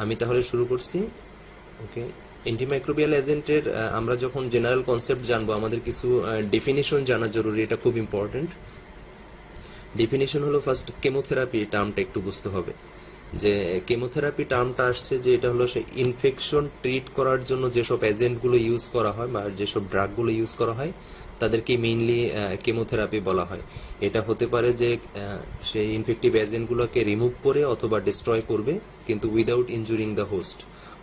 আমি তাহলে শুরু করছি। ওকে, অ্যান্টিমাইক্রোবিয়াল এজেন্টের আমরা যখন জেনারেল কনসেপ্ট জানবো, আমাদের কিছু ডেফিনিশন জানা জরুরি, এটা খুব ইম্পর্টেন্ট। ডেফিনিশন হলো ফার্স্ট কেমোথেরাপি টার্মটা একটু বুঝতে হবে, যে কেমোথেরাপি টার্মটা আসছে যে এটা হলো সে ইনফেকশন ট্রিট করার জন্য যেসব এজেন্টগুলো ইউজ করা হয় বা যেসব ড্রাগগুলো ইউজ করা হয় তাদেরকে মেইনলি কেমোথেরাপি বলা হয়। এটা হতে পারে যে সেই ইনফেক্টিভ এজেন্টগুলোকে রিমুভ করে অথবা ডিস্ট্রয় করবে, কিন্তু উইদাউট ইনজুরিং দ্য হোস্ট,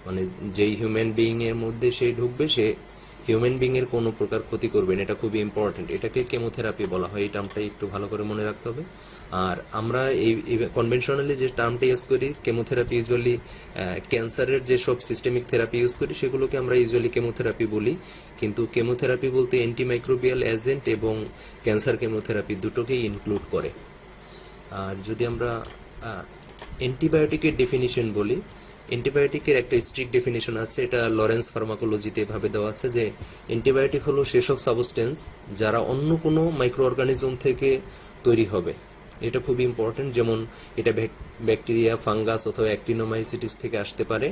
মানে যেই হিউম্যান বিইং এর মধ্যে সে ঢুকবে সে হিউম্যান বিইং এর কোনো প্রকার ক্ষতি করবে না। এটা খুবই ইম্পর্টেন্ট, এটাকে কেমোথেরাপি বলা হয়। এই টার্মটা একটু ভালো করে মনে রাখতে হবে। আর আমরা এই কনভেনশনালি যে টার্মটা ইউজ করি কেমোথেরাপি, ইউজুয়ালি ক্যান্সারের যেসব সিস্টেমিক থেরাপি ইউজ করি সেগুলোকে আমরা ইউজুয়ালি কেমোথেরাপি বলি, কিন্তু কেমোথেরাপি বলতে অ্যান্টিমাইক্রোবিয়াল এজেন্ট এবং ক্যান্সার কেমোথেরাপি দুটোকেই ইনক্লুড করে। আর যদি আমরা অ্যান্টিবায়োটিকের ডেফিনিশন বলি, অ্যান্টিবায়োটিকের একটা স্ট্রিক্ট ডেফিনিশন আছে, এটা লরেন্স ফার্মাকোলজিতে এভাবে দেওয়া আছে যে অ্যান্টিবায়োটিক হলো সেসব সাবস্টেন্স যারা অন্য কোনো মাইক্রো অর্গানিজম থেকে তৈরি হবে। এটা খুব ইম্পর্টেন্ট, যেমন এটা ব্যাকটেরিয়া, ফাঙ্গাস অথবা অ্যাক্টিনোমাইসিটিস থেকে আসতে পারে,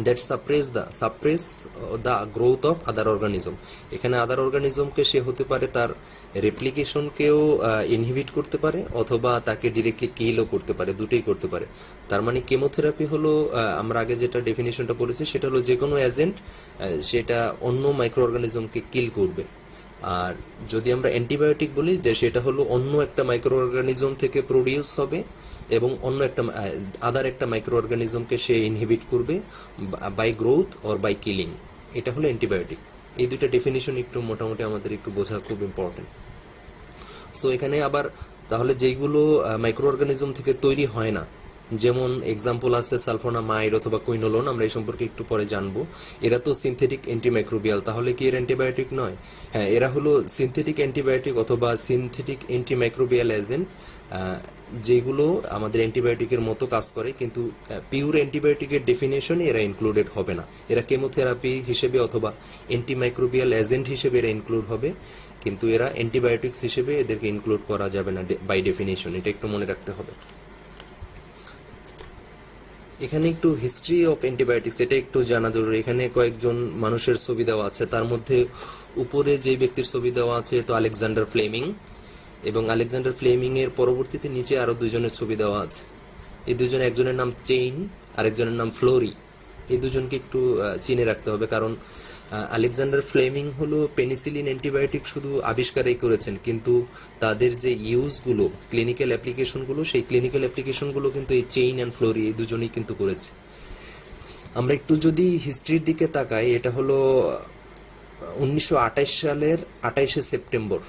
that suppress the growth of other organism. এখানে আদার অর্গানিজমকে সে হতে পারে তার রেপ্লিকেশনকেও ইনহিবিট করতে পারে অথবা তাকে ডিরেক্টলি কিলও করতে পারে, দুটোই করতে পারে। তার মানে কেমোথেরাপি হলো আমরা আগে যেটা ডেফিনিশনটা পড়েছি সেটা হলো যে কোনো এজেন্ট সেটা অন্য মাইক্রো অর্গানিজমকে কিল করবে। আর যদি আমরা অ্যান্টিবায়োটিক বলি যে সেটা হলো অন্য একটা মাইক্রো অর্গানিজম থেকে প্রডিউস হবে এবং অন্য একটা আদার একটা মাইক্রো অর্গানিজমকে সে ইনহিবিট করবে by growth or by killing. এটা হলো অ্যান্টিবায়োটিক। এই দুইটা ডেফিনিশন একটু মোটামুটি আমাদের একটু বোঝা খুব ইম্পর্টেন্ট। সো এখানে আবার তাহলে যেগুলো মাইক্রো অর্গানিজম থেকে তৈরি হয় না, যেমন এক্সাম্পল আছে সালফোনামাইড অথবা কুইনোলোন, আমরা এই সম্পর্কে একটু পরে জানবো। এরা তো সিনথেটিক অ্যান্টিমাইক্রোবিয়াল, তাহলে কি এর অ্যান্টিবায়োটিক নয়? হ্যাঁ, এরা হলো সিনথেটিক অ্যান্টিবায়োটিক অথবা সিনথেটিক অ্যান্টিমাইক্রোবিয়াল এজেন্ট, যেগুলো আমাদের অ্যান্টিবায়োটিকের মতো কাজ করে, কিন্তু পিওর অ্যান্টিবায়োটিকের ডেফিনেশনে এরা ইনক্লুডেড হবে না। এরা কেমোথেরাপি হিসেবে অথবা অ্যান্টিমাইক্রোবিয়াল এজেন্ট হিসেবে এরা ইনক্লুড হবে, কিন্তু এরা অ্যান্টিবায়োটিক্স হিসেবে এদেরকে ইনক্লুড করা যাবে না বাই ডেফিনেশন। এটা একটু মনে রাখতে হবে। এখানে একটু হিস্ট্রি অফ অ্যান্টিবায়োটিক্স এটা একটু জানা জরুরি। এখানে কয়েকজন মানুষের ছবি দেওয়া আছে, তার মধ্যে উপরে যে ব্যক্তির ছবি দেওয়া আছে তো আলেকজান্ডার ফ্লেমিং, এবং আলেকজান্ডার ফ্লেমিং এর পরবর্তীতে নিচে আরো দুজনের ছবি দেওয়া আছে। এই দুজন, একজনের নাম চেইন, আরেকজনের নাম ফ্লোরি। এই দুজনকে একটু চিনে রাখতে হবে, কারণ আলেকজান্ডার ফ্লেমিং হলো পেনিসিলিন অ্যান্টিবায়োটিক শুধু আবিষ্কারই করেছেন, কিন্তু তাদের যে ইউজগুলো, ক্লিনিক্যাল অ্যাপ্লিকেশনগুলো, সেই ক্লিনিক্যাল অ্যাপ্লিকেশনগুলো কিন্তু এই চেইন অ্যান্ড ফ্লোরি এই দুজনেই কিন্তু করেছে। আমরা একটু যদি হিস্ট্রির দিকে তাকাই, এটা হলো 1928 সালের 28শে সেপ্টেম্বর।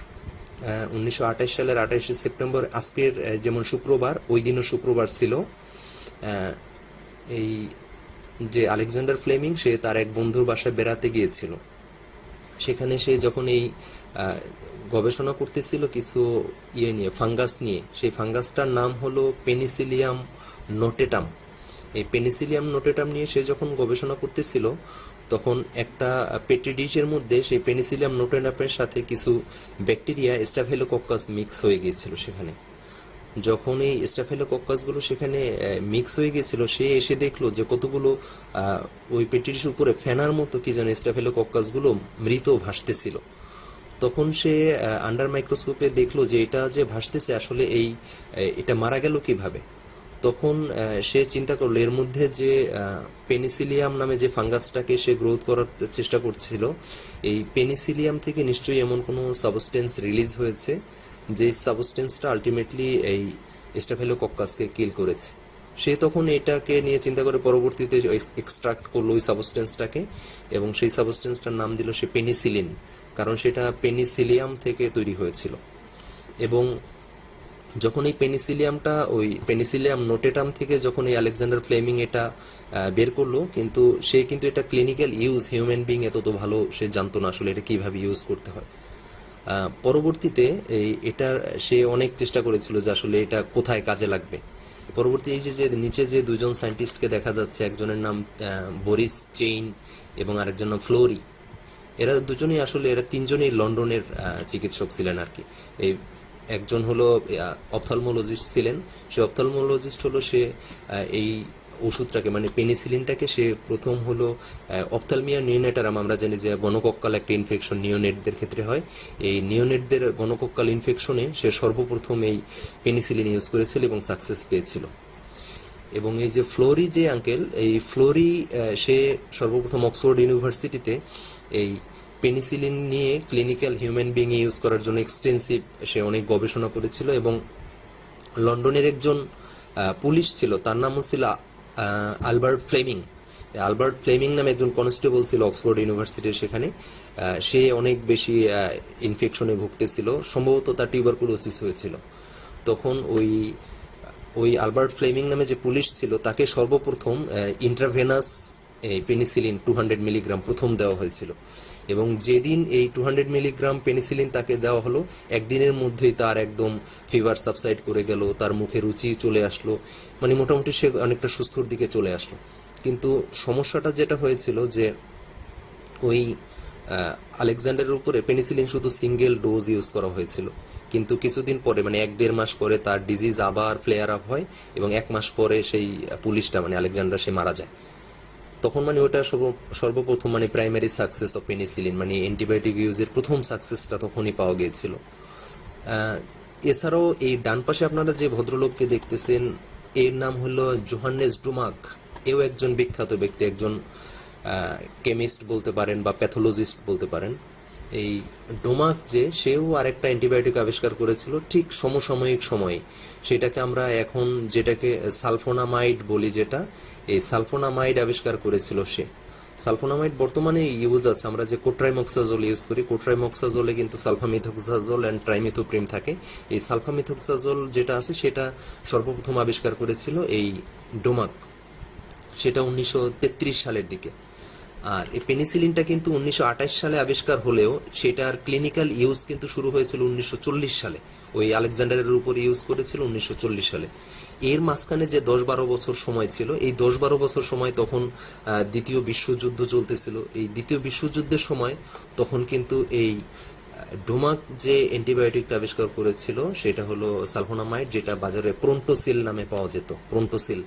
1928 সালের 28শে সেপ্টেম্বর, আজকের যেমন শুক্রবার, ওই দিনও শুক্রবার ছিল। এই যে আলেকজান্ডার ফ্লেমিং সে তার এক বন্ধুর বাসায় বেড়াতে গিয়েছিল। সেখানে সে যখন এই গবেষণা করতেছিল কিছু নিয়ে, ফাঙ্গাস নিয়ে, সেই ফাঙ্গাসটার নাম হলো পেনিসিলিয়াম নোটেটাম। এই পেনিসিলিয়াম নোটেটাম নিয়ে সে যখন গবেষণা করতেছিল, তখন একটা পেট্রি ডিশের মধ্যে সেই পেনিসিলিয়াম নোটেটামের সাথে কিছু ব্যাকটেরিয়া স্টাফিলোকক্কাস মিক্স হয়ে গিয়েছিল। সেখানে যখন এই স্টাফিলোকক্কাসগুলো সেখানে মিক্স হয়ে গেছিল, সে এসে দেখলো যে কতগুলো ওই পেট্রির উপরে ফেনার মতো কি যেন স্টাফিলোকক্কাসগুলো মৃত ভাসতেছিল। তখন সে আন্ডার মাইক্রোস্কোপে দেখলো যে এটা যে ভাসতেছে আসলে এটা মারা গেল কিভাবে। তখন সে চিন্তা করলো এর মধ্যে যে পেনিসিলিয়াম নামে যে ফাঙ্গাসটাকে সে গ্রোথ করার চেষ্টা করছিল, এই পেনিসিলিয়াম থেকে নিশ্চয়ই এমন কোনো সাবস্টেন্স রিলিজ হয়েছে যে সাবস্টেন্সটা আলটিমেটলি এই স্টাফিলোকক্কাসকে কিল করেছে। সে তখন এটাকে নিয়ে চিন্তা করে পরবর্তীতে এক্সট্রাক্ট করলো ওই সাবস্টেন্সটাকে, এবং সেই সাবস্টেন্সটার নাম দিল সে পেনিসিলিন, কারণ সেটা পেনিসিলিয়াম থেকে তৈরি হয়েছিল। এবং যখন এই পেনিসিলিয়ামটা ওই পেনিসিলিয়াম নোটেটাম থেকে যখন এই আলেকজান্ডার ফ্লেমিং এটা বের করলো, কিন্তু সে কিন্তু এটা ক্লিনিক্যাল ইউজ হিউম্যান বিং এত তো ভালো সে জানতো না আসলে এটা কিভাবে ইউজ করতে হয়। পরবর্তীতে এটা সে অনেক চেষ্টা করেছিল যে আসলে এটা কোথায় কাজে লাগবে। পরবর্তী এই যে নিচে যে দুজন সায়েন্টিস্টকে দেখা যাচ্ছে, একজনের নাম বরিস চেইন এবং আরেকজন নাম ফ্লোরি। এরা দুজনেই আসলে এরা তিনজনই লন্ডনের চিকিৎসক ছিলেন আর কি। এই একজন হলো অপথলমোলজিস্ট ছিলেন, সে অপথলমোলজিস্ট হলো সে এই ওষুধটাকে মানে পেনিসিলিনটাকে সে প্রথম হলো অপথ্যালমিয়া নিওনেটারাম, আমরা জানি যে গণকক্কাল একটা ইনফেকশন নিওনেটদের ক্ষেত্রে হয়, এই নিওনেটদের গণকক্কাল ইনফেকশনে সে সর্বপ্রথম এই পেনিসিলিন ইউজ করেছিল এবং সাকসেস পেয়েছিল। এবং এই যে ফ্লোরি যে আঙ্কেল, এই ফ্লোরি সে সর্বপ্রথম অক্সফোর্ড ইউনিভার্সিটিতে এই পেনিসিলিন নিয়ে ক্লিনিক্যাল হিউম্যান বিং ইউজ করার জন্য এক্সটেন্সিভ সে অনেক গবেষণা করেছিল। এবং লন্ডনের একজন পুলিশ ছিল, তার নাম ছিল আলবার্ট ফ্লেমিং। আলবার্ট ফ্লেমিং নামে একজন কনস্টেবল ছিল অক্সফোর্ড ইউনিভার্সিটির, সেখানে সে অনেক বেশি ইনফেকশনে ভুগতেছিল, সম্ভবত তার টিউবারকুলোসিস হয়েছিল। তখন ওই আলবার্ট ফ্লেমিং নামে যে পুলিশ ছিল তাকে সর্বপ্রথম ইন্ট্রাভেনাস পেনিসিলিন 200 মিলিগ্রাম প্রথম দেওয়া হয়েছিল। এবং যেদিন এই 200 মিলিগ্রাম পেনিসিলিন তাকে দেওয়া হলো, একদিনের মধ্যেই তার একদম ফিভার সাবসাইড করে গেল, তার মুখে রুচি চলে আসলো, মানে মোটামুটি সে অনেকটা সুস্থর দিকে চলে আসলো। কিন্তু সমস্যাটা যেটা হয়েছিল যে ওই আলেকজান্ডারের উপরে পেনিসিলিন শুধু সিঙ্গেল ডোজ ইউজ করা হয়েছিল, কিন্তু কিছুদিন পরে মানে 1-1.5 মাস পরে তার ডিজিজ আবার ফ্লেয়ার আপ হয় এবং 1 মাস পরে সেই পুলিশটা মানে আলেকজান্ডার সে মারা যায়। তখন মানে ওটা সর্বপ্রথম মানে প্রাইমারি সাকসেস অফ পেনিসিলিন, মানে অ্যান্টিবায়োটিক ইউজের প্রথম সাকসেসটা তখনই পাওয়া গিয়েছিল। এছাড়াও এই ডান পাশে আপনারা যে ভদ্রলোককে দেখতেছেন, এর নাম হলো জোহান্নেস ডুমাক। এও একজন বিখ্যাত ব্যক্তি, একজন কেমিস্ট বলতে পারেন বা প্যাথোলজিস্ট বলতে পারেন। এই ডোমাক যে, সেও আরেকটা অ্যান্টিবায়োটিক আবিষ্কার করেছিল ঠিক সমসাময়িক সময়ে। সেটাকে আমরা এখন যেটাকে সালফোনামাইড বলি, যেটা এই সালফোনামাইড আবিষ্কার করেছিল সে। সালফোনামাইড বর্তমানে ইউজ আছে, আমরা যে কোট্রাইমক্সাজোল ইউজ করি, কোট্রাইমক্সাজোলে কিন্তু সালফামিথক্সাজোল অ্যান্ড ট্রাইমিথোপ্রিম থাকে। এই সালফামিথক্সাজোল যেটা আছে সেটা সর্বপ্রথম আবিষ্কার করেছিল এই ডোমাক, সেটা 1933 সালের দিকে। আর এই পেনিসিলিনটা কিন্তু 1928 সালে আবিষ্কার হলেও সেটার ক্লিনিক্যাল ইউজ কিন্তু শুরু হয়েছিল 1940 সালে। ওই আলেকজান্ডারের উপর ইউজ করেছিল 1940 সালে। এর মাঝখানে যে 10-12 বছর সময় ছিল, এই 10-12 বছর সময় তখন দ্বিতীয় বিশ্বযুদ্ধ চলতেছিল। এই দ্বিতীয় বিশ্বযুদ্ধের সময় তখন কিন্তু এই ডোমাক যে অ্যান্টিবায়োটিকটা আবিষ্কার করেছিল সেটা হলো সালফোনামাইড, যেটা বাজারে প্রন্টোসিল নামে পাওয়া যেত। প্রন্টোসিল,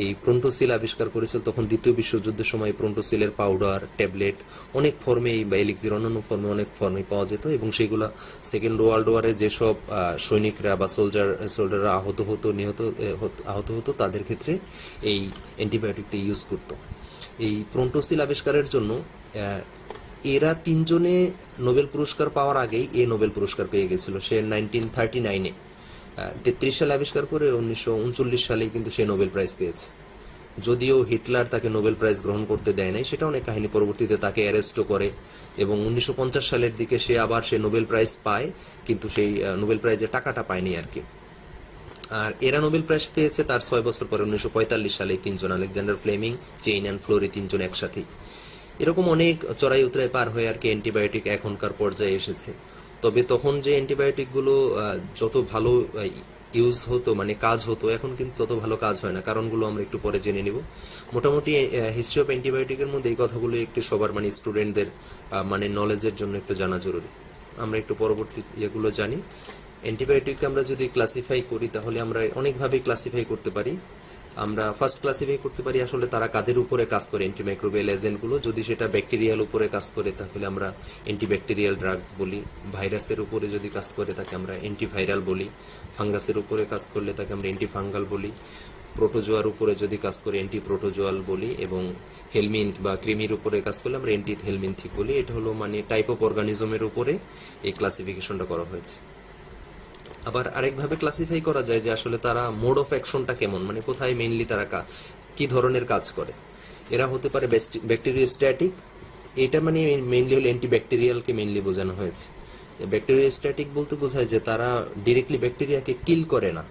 এই প্রন্টোসিল আবিষ্কার করেছিল তখন দ্বিতীয় বিশ্বযুদ্ধের সময়। প্রন্টোসিলের পাউডার, ট্যাবলেট অনেক ফর্মে বা এলিক্সির অন্যান্য ফর্মে অনেক ফর্মে পাওয়া যেত। এবং সেগুলা সেকেন্ড ওয়ার্ল্ড ওয়ারে যেসব সৈনিকরা বা সোলজাররা আহত হতো তাদের ক্ষেত্রে এই অ্যান্টিবায়োটিকটা ইউজ করতো। এই প্রন্টোসিল আবিষ্কারের জন্য এরা তিনজনে নোবেল পুরস্কার পাওয়ার আগেই এ নোবেল পুরস্কার পেয়ে গেছিল। সে 1939-এ 33 সালে আবিষ্কার করে 1939 সালে কিন্তু সে নোবেল প্রাইজ পেয়েছে। যদিও হিটলার তাকে নোবেল প্রাইজ গ্রহণ করতে দেয় নাই, সেটা অনেক কাহিনী। পরবর্তীতে তাকে অ্যারেস্টও করে এবং 1950 সালের দিকে সে নোবেল প্রাইজ পায়, কিন্তু সেই নোবেল প্রাইজের টাকাটা পায়নি আর কি। আর এরা নোবেল প্রাইজ পেয়েছে তার 6 বছর পরে 1945 সালে তিনজন, Alexander Fleming, Chain and Florey, তিনজন একসাথেই। এরকম অনেক চড়াই উতরাই পার হয়ে আর কি অ্যান্টিবায়োটিক এখনকার পর্যায়ে এসেছে। তবে তখন যে অ্যান্টিবায়োটিকগুলো যত ভালো ইউজ হতো মানে কাজ হতো, এখন কিন্তু তত ভালো কাজ হয় না। কারণগুলো আমরা একটু পরে জেনে নিব। মোটামুটি হিস্ট্রি অফ অ্যান্টিবায়োটিকের মধ্যে এই কথাগুলো একটু সবার মানে স্টুডেন্টদের মানে নলেজের জন্য একটু জানা জরুরি। আমরা একটু পরবর্তী ইয়েগুলো জানি। অ্যান্টিবায়োটিককে আমরা যদি ক্লাসিফাই করি তাহলে আমরা অনেকভাবে ক্লাসিফাই করতে পারি। আমরা ফার্স্ট ক্লাসিফাই করতে পারি আসলে তারা কাদের উপরে কাজ করে, অ্যান্টিমাইক্রোবিয়াল এজেন্টগুলো। যদি সেটা ব্যাকটেরিয়াল উপরে কাজ করে তাহলে আমরা অ্যান্টিব্যাকটেরিয়াল ড্রাগস বলি। ভাইরাসের উপরে যদি কাজ করে তাকে আমরা অ্যান্টিভাইরাল বলি। ফাঙ্গাসের উপরে কাজ করলে তাকে আমরা অ্যান্টিফাঙ্গাল বলি। প্রোটোজোয়ার উপরে যদি কাজ করে অ্যান্টিপ্রোটোজোয়াল বলি। এবং হেলমিন্থ বা কৃমির উপরে কাজ করলে আমরা অ্যান্টিহেলমিন্থিক বলি। এটা হলো মানে টাইপ অফ অর্গানিজমের উপরে এই ক্লাসিফিকেশনটা করা হয়েছে। আবার আরেকভাবে ক্লাসিফাই করা যায় যে আসলে তারা মোড অফ অ্যাকশনটা কেমন, মানে কোথায় মেইনলি তারা কি ধরনের কাজ করে। এরা হতে পারে ব্যাকটেরিওস্ট্যাটিক, এটা মানে মেইনলি হলো অ্যান্টিব্যাকটেরিয়ালকে মেইনলি বোঝানো হয়েছে। ব্যাকটেরিওস্ট্যাটিক বলতে বোঝায় যে তারা ডিরেক্টলি ব্যাকটেরিয়াকে কিল করে না,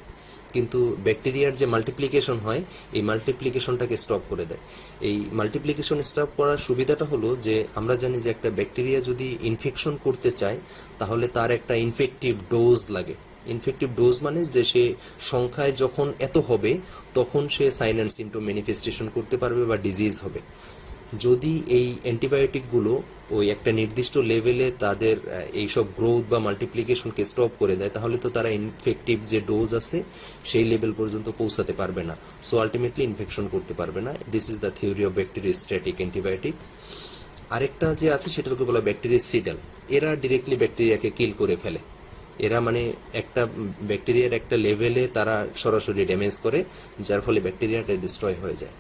কিন্তু ব্যাকটেরিয়ার যে মাল্টিপ্লিকেশন হয় এই মাল্টিপ্লিকেশনটাকে স্টপ করে দেয়। এই মাল্টিপ্লিকেশন স্টপ করার সুবিধাটা হলো যে আমরা জানি যে একটা ব্যাকটেরিয়া যদি ইনফেকশন করতে চায় তাহলে তার একটা ইনফেক্টিভ ডোজ লাগে। ইনফেক্টিভ ডোজ মানে যে সে সংখ্যায় যখন এত হবে তখন সে সাইন অ্যান্ড সিমটম ম্যানিফেস্টেশন করতে পারবে বা ডিজিজ হবে। যদি এই অ্যান্টিবায়োটিকগুলো ওই একটা নির্দিষ্ট লেভেলে তাদের এইসব গ্রোথ বা মাল্টিপ্লিকেশনকে স্টপ করে দেয়, তাহলে তো তারা ইনফেক্টিভ যে ডোজ আছে সেই লেভেল পর্যন্ত পৌঁছাতে পারবে না, সো আলটিমেটলি ইনফেকশন করতে পারবে না। This is the theory of bacteriostatic antibiotic. আরেকটা যে আছে সেটাকে বলা ব্যাকটেরিয়াসিডাল। এরা ডিরেক্টলি ব্যাকটেরিয়াকে কিল করে ফেলে। এরা মানে একটা ব্যাকটেরিয়ার একটা লেভেলে তারা সরাসরি ড্যামেজ করে, যার ফলে ব্যাকটেরিয়াটা ডিস্ট্রয় হয়ে যায়।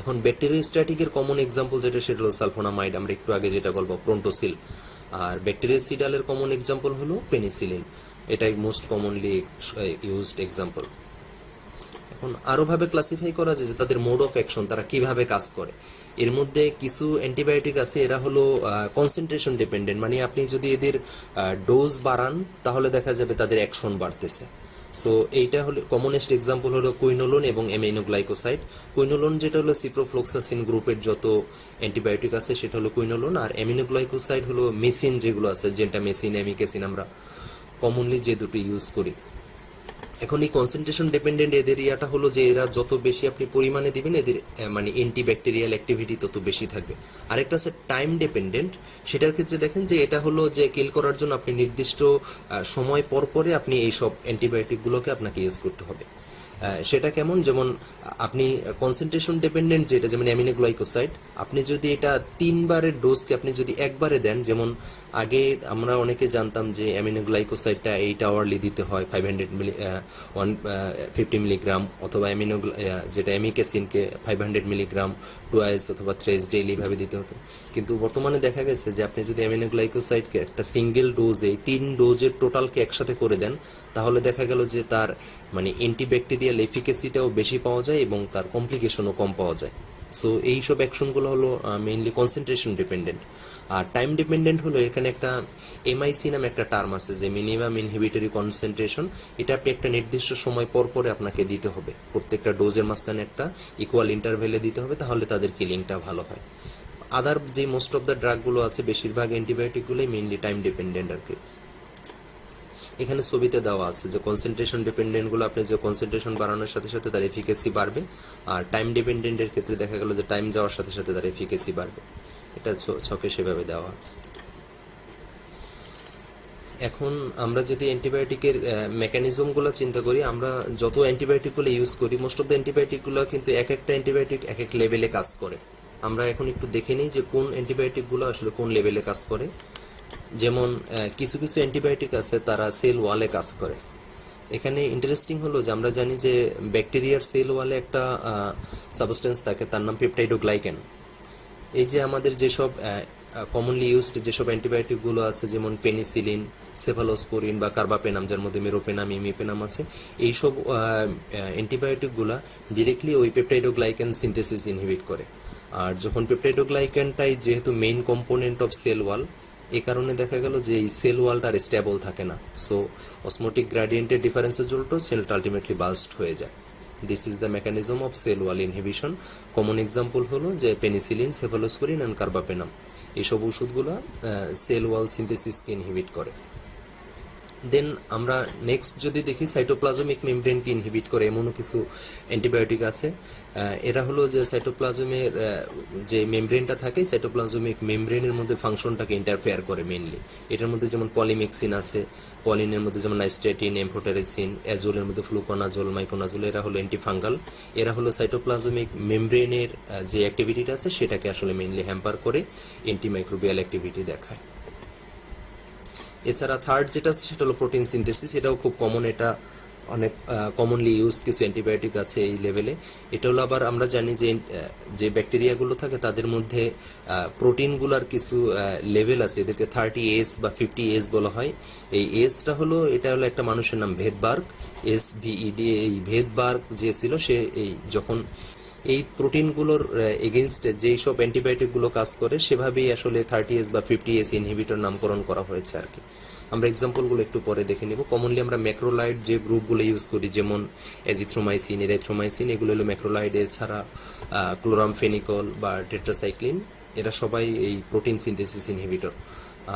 এখন ব্যাকটেরিওস্ট্যাটিকের কমন এক্সাম্পল যেটা সেটা হলো সালফোনামাইড, আমরা একটু আগে যেটা বলবো প্রোন্টোসিল। আর ব্যাকটেরিওসিডালের কমন এক্সাম্পল হলো পেনিসিলিন, এটাই মোস্ট কমনলি ইউজড এক্সাম্পল। এখন আরো ভাবে ক্লাসিফাই করা যায় যে তাদের মোড অফ অ্যাকশন, তারা কিভাবে কাজ করে। এর মধ্যে কিছু অ্যান্টিবায়োটিক আছে এরা হলো কনসেন্ট্রেশন ডিপেন্ডেন্ট, মানে আপনি যদি এদের ডোজ বাড়ান তাহলে দেখা যাবে তাদের অ্যাকশন বাড়তেছে। সো এইটা হলো কমনেস্ট এক্সাম্পল হলো কুইনোলোন এবং অ্যামিনোগ্লাইকোসাইড। কুইনোলোন যেটা হলো সিপ্রোফ্লক্সাসিন গ্রুপের যত অ্যান্টিবায়োটিক আছে সেটা হলো কুইনোলোন, আর অ্যামিনোগ্লাইকোসাইড হলো মেসিন যেগুলো আছে, জেন্টামেসিন, অ্যামিকেসিন, আমরা কমনলি যে দুটো ইউজ করি। এখন এই কনসেন্ট্রেশন ডিপেন্ডেন্ট এদের ইয়াটা হলো যে এরা যত বেশি আপনি পরিমাণে দিবেন এদের মানে অ্যান্টিব্যাকটেরিয়াল অ্যাক্টিভিটি তত বেশি থাকবে। আরেকটা আছে টাইম ডিপেন্ডেন্ট, সেটার ক্ষেত্রে দেখেন যে এটা হলো যে কিল করার জন্য আপনি নির্দিষ্ট সময় পর পরে আপনি এইসব অ্যান্টিবায়োটিকগুলোকে আপনাকে ইউজ করতে হবে। সেটা কেমন, যেমন আপনি কনসেন্ট্রেশন ডিপেন্ডেন্ট যেটা, যেমন অ্যামিনোগ্লাইকোসাইড, আপনি যদি এটা 3বারের ডোজকে আপনি যদি একবারে দেন, যেমন আগে আমরা অনেকে জানতাম যে অ্যামিনোগ্লাইকোসাইডটা 8 আওয়ারলি দিতে হয় 150 মিলিগ্রাম, অথবা যেটা অ্যামিকেসিনকে 500 মিলিগ্রাম টুয়াইস অথবা থ্রেস ডেইলি ভাবে দিতে হতো। কিন্তু বর্তমানে দেখা গেছে যে আপনি যদি অ্যামিনোগ্লাইকোসাইডকে একটা সিঙ্গেল ডোজে 3 ডোজের টোটালকে একসাথে করে দেন, তাহলে দেখা গেল যে তার মানে অ্যান্টিব্যাকটেরিয়াল এফিকেসিটাও বেশি পাওয়া যায় এবং তার কমপ্লিকেশনও কম পাওয়া যায়। সো এইসব অ্যাকশনগুলো হলো মেইনলি কনসেন্ট্রেশন ডিপেন্ডেন্ট। আর টাইম ডিপেন্ডেন্ট হলো এখানে একটা এমআইসি নামে একটা টার্ম আছে, যে মিনিমাম ইনহিবিটরি কনসেন্ট্রেশন। এটা আপনি একটা নির্দিষ্ট সময় পর পরে আপনাকে দিতে হবে, প্রত্যেকটা ডোজের মাঝখানে একটা ইকুয়াল ইন্টারভেলে দিতে হবে, তাহলে তাদের কিলিংটা ভালো হয়। আদার যে মোস্ট অফ দ্য ড্রাগগুলো আছে, বেশিরভাগ অ্যান্টিবায়োটিকগুলোই মেইনলি টাইম ডিপেন্ডেন্ট আর কি। এখানে ছবিতে দেওয়া আছে যে কনসেন্ট্রেশন ডিপেন্ডেন্ট গুলো আপনি যে কনসেন্ট্রেশন বাড়ানোর সাথে সাথে তার এফিকেসি বাড়বে, আর টাইম ডিপেন্ডেন্টের ক্ষেত্রে দেখা গেল যে টাইম যাওয়ার সাথে সাথে তার এফিকেসি বাড়বে। এটা ছকে সেভাবে দেওয়া আছে। এখন আমরা যদি অ্যান্টিবায়োটিকের মেকানিজমগুলো চিন্তা করি, আমরা যত অ্যান্টিবায়োটিকগুলো ইউজ করি, মোস্ট অফ দ্য অ্যান্টিবায়োটিকগুলো কিন্তু এক একটা অ্যান্টিবায়োটিক এক এক লেভেলে কাজ করে। আমরা এখন একটু দেখে নিই যে কোন অ্যান্টিবায়োটিকগুলো আসলে কোন লেভেলে কাজ করে। যেমন কিছু কিছু অ্যান্টিবায়োটিক আছে তারা সেল ওয়ালে কাজ করে। এখানে ইন্টারেস্টিং হলো যে আমরা জানি যে ব্যাকটেরিয়ার সেল ওয়ালে একটা সাবস্টেন্স থাকে, তার নাম পেপটাইডোগ্লাইকেন। এই যে আমাদের যেসব কমনলি ইউজড যেসব অ্যান্টিবায়োটিকগুলো আছে, যেমন পেনিসিলিন, সেফালোস্পোরিন বা কার্বাপেনাম, যার মধ্যে মেরোপেনাম, ইমিপেনাম আছে, এইসব অ্যান্টিবায়োটিকগুলো ডিরেক্টলি ওই পেপটাইডোগ্লাইকেন সিনথেসিস ইনহিবিট করে। আর যখন পেপটাইডোগ্লাইকেনটাই যেহেতু main component of cell wall, এই কারণে দেখা গেল যে এই সেল ওয়ালটা আর স্টেবল থাকে না, সো অসমোটিক গ্রেডিয়েন্টের ডিফারেন্সের জন্য সেলটা আলটিমেটলি বার্স্ট হয়ে যায়। This is the mechanism of cell wall inhibition. Common example হলো যে পেনিসিলিন, সেফালোস্পোরিন অ্যান্ড কার্বাপেনাম, এইসব ওষুধগুলো সেল ওয়াল সিনথেসিসকে ইনহিবিট করে। দেন আমরা নেক্সট যদি দেখি সাইটোপ্লাজমিক মেমব্রেনকে ইনহিবিট করে এমনও কিছু অ্যান্টিবায়োটিক আছে। এরা হলো যে সাইটোপ্লাজমের যে মেমব্রেনটা থাকে, সাইটোপ্লাজমিক মেমব্রেনের মধ্যে ফাংশনটাকে ইন্টারফেয়ার করে মেইনলি। এটার মধ্যে যেমন পলিমেক্সিন আছে, পলিনের মধ্যে যেমন নাইস্টেটিন, এমফোটেরেসিন, অ্যাজোলের মধ্যে ফ্লুকোনাজোল, মাইকোনাজোল, এরা হলো অ্যান্টিফাঙ্গাল। এরা হলো সাইটোপ্লাজমিক মেমব্রেনের যে অ্যাক্টিভিটিটা আছে সেটাকে আসলে মেইনলি হ্যাম্পার করে অ্যান্টিমাইক্রোবিয়াল অ্যাক্টিভিটি দেখায়। এছাড়া থার্ড যেটা আছে সেটা হলো প্রোটিন সিনথেসিস, এটাও খুব কমন, এটা অনেক কমনলি ইউজ কিছু অ্যান্টিবায়োটিক আছে এই লেভেলে। এটা হলো আবার আমরা জানি যে যে ব্যাকটেরিয়াগুলো থাকে তাদের মধ্যে প্রোটিনগুলোর কিছু লেভেল আছে, এদেরকে 30S বা 50S বলা হয়। এই এসটা হলো, এটা হলো একটা মানুষের নাম ভেদবার্গ, SVED। এই ভেদবার্গ যে ছিল সে এই যখন এই প্রোটিনগুলোর এগেনস্টে যেই সব অ্যান্টিবায়োটিকগুলো কাজ করে সেভাবেই আসলে 30S বা 50S ইনহিবিটর নামকরণ করা হয়েছে আর কি। আমরা এক্সাম্পলগুলো একটু পরে দেখে নেব। কমনলি আমরা ম্যাক্রোলাইড যে গ্রুপগুলো ইউজ করি, যেমন এজিথ্রোমাইসিন, এরিথ্রোমাইসিন, এগুলো হলো ম্যাক্রোলাইড। এছাড়া ক্লোরামফেনিকল বা টেট্রাসাইক্লিন, এরা সবাই এই প্রোটিন সিনথেসিস ইনহিবিটর।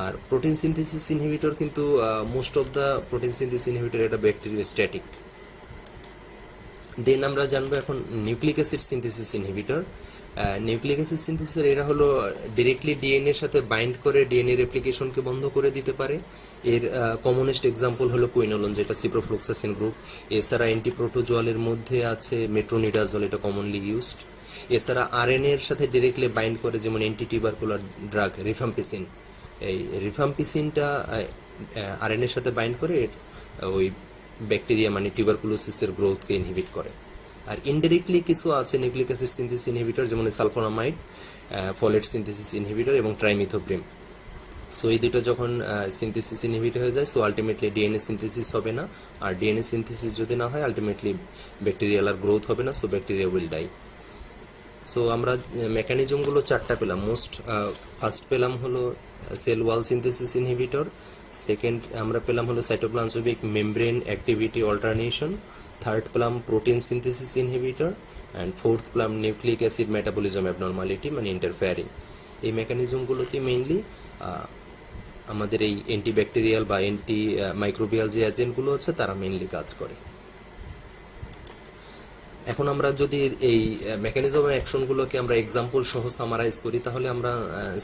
আর প্রোটিন সিনথেসিস ইনহিবিটর কিন্তু most of the protein synthesis inhibitor এটা ব্যাকটেরিওস্ট্যাটিক। দেন আমরা জানবো এখন nucleic acid synthesis inhibitor. Nucleic acid synthesis এরা হলো ডিরেক্টলি ডিএনএ এর সাথে বাইন্ড করে ডিএনএ রেপ্লিকেশনকে বন্ধ করে দিতে পারে। এর কমনেস্ট এক্সাম্পল হলো কুইনোলোন, যেটা সিপ্রোফ্লুক্সাসিন গ্রুপ। এছাড়া অ্যান্টিপ্রোটোজোয়ালের মধ্যে আছে মেট্রোনিডাজল, এটা কমনলি ইউজড। এছাড়া আরএনএ এর সাথে ডিরেক্টলি বাইন্ড করে, যেমন অ্যান্টিটিউবারকুলার ড্রাগ রিফাম্পিসিন। এই রিফাম্পিসিনটা আরএনএ এর সাথে বাইন্ড করে ওই ব্যাকটেরিয়া মানে টিউবারকুলোসিসের গ্রোথকে ইনহিবিট করে। আর ইনডিরেক্টলি কিছু আছে নিউক্লিক অ্যাসিড সিনথেসিস ইনহিবিটর, যেমন সালফোনামাইড, ফলেট সিনথেসিস ইনহিবিটর এবং ট্রাইমিথোপ্রিম। সো এই দুটো যখন সিনথেসিস ইনহিবিট হয়ে যায়, সো আলটিমেটলি ডিএনএ সিনথেসিস হবে না। আর ডিএনএ সিনথেসিস যদি না হয়, আলটিমেটলি ব্যাকটেরিয়াল আর গ্রোথ হবে না, so bacteria will die. So আমরা মেকানিজমগুলো চারটা পেলাম। ফার্স্ট পেলাম হলো cell wall synthesis inhibitor, second আমরা পেলাম হলো cytoplasmic membrane activity alternation, third পেলাম protein synthesis inhibitor, and fourth পেলাম নিউক্লিক অ্যাসিড মেটাবলিজম অ্যাবনর্মালিটি মানে ইন্টারফেয়ারিং। এই মেকানিজমগুলোতে মেইনলি আমাদের এই অ্যান্টিব্যাকটেরিয়াল বা অ্যান্টি মাইক্রোবিয়াল যে এজেন্টগুলো আছে তারা মেইনলি কাজ করে। এখন আমরা যদি এই মেকানিজম অ্যাকশনগুলোকে আমরা এক্সাম্পল সহ সামারাইজ করি, তাহলে আমরা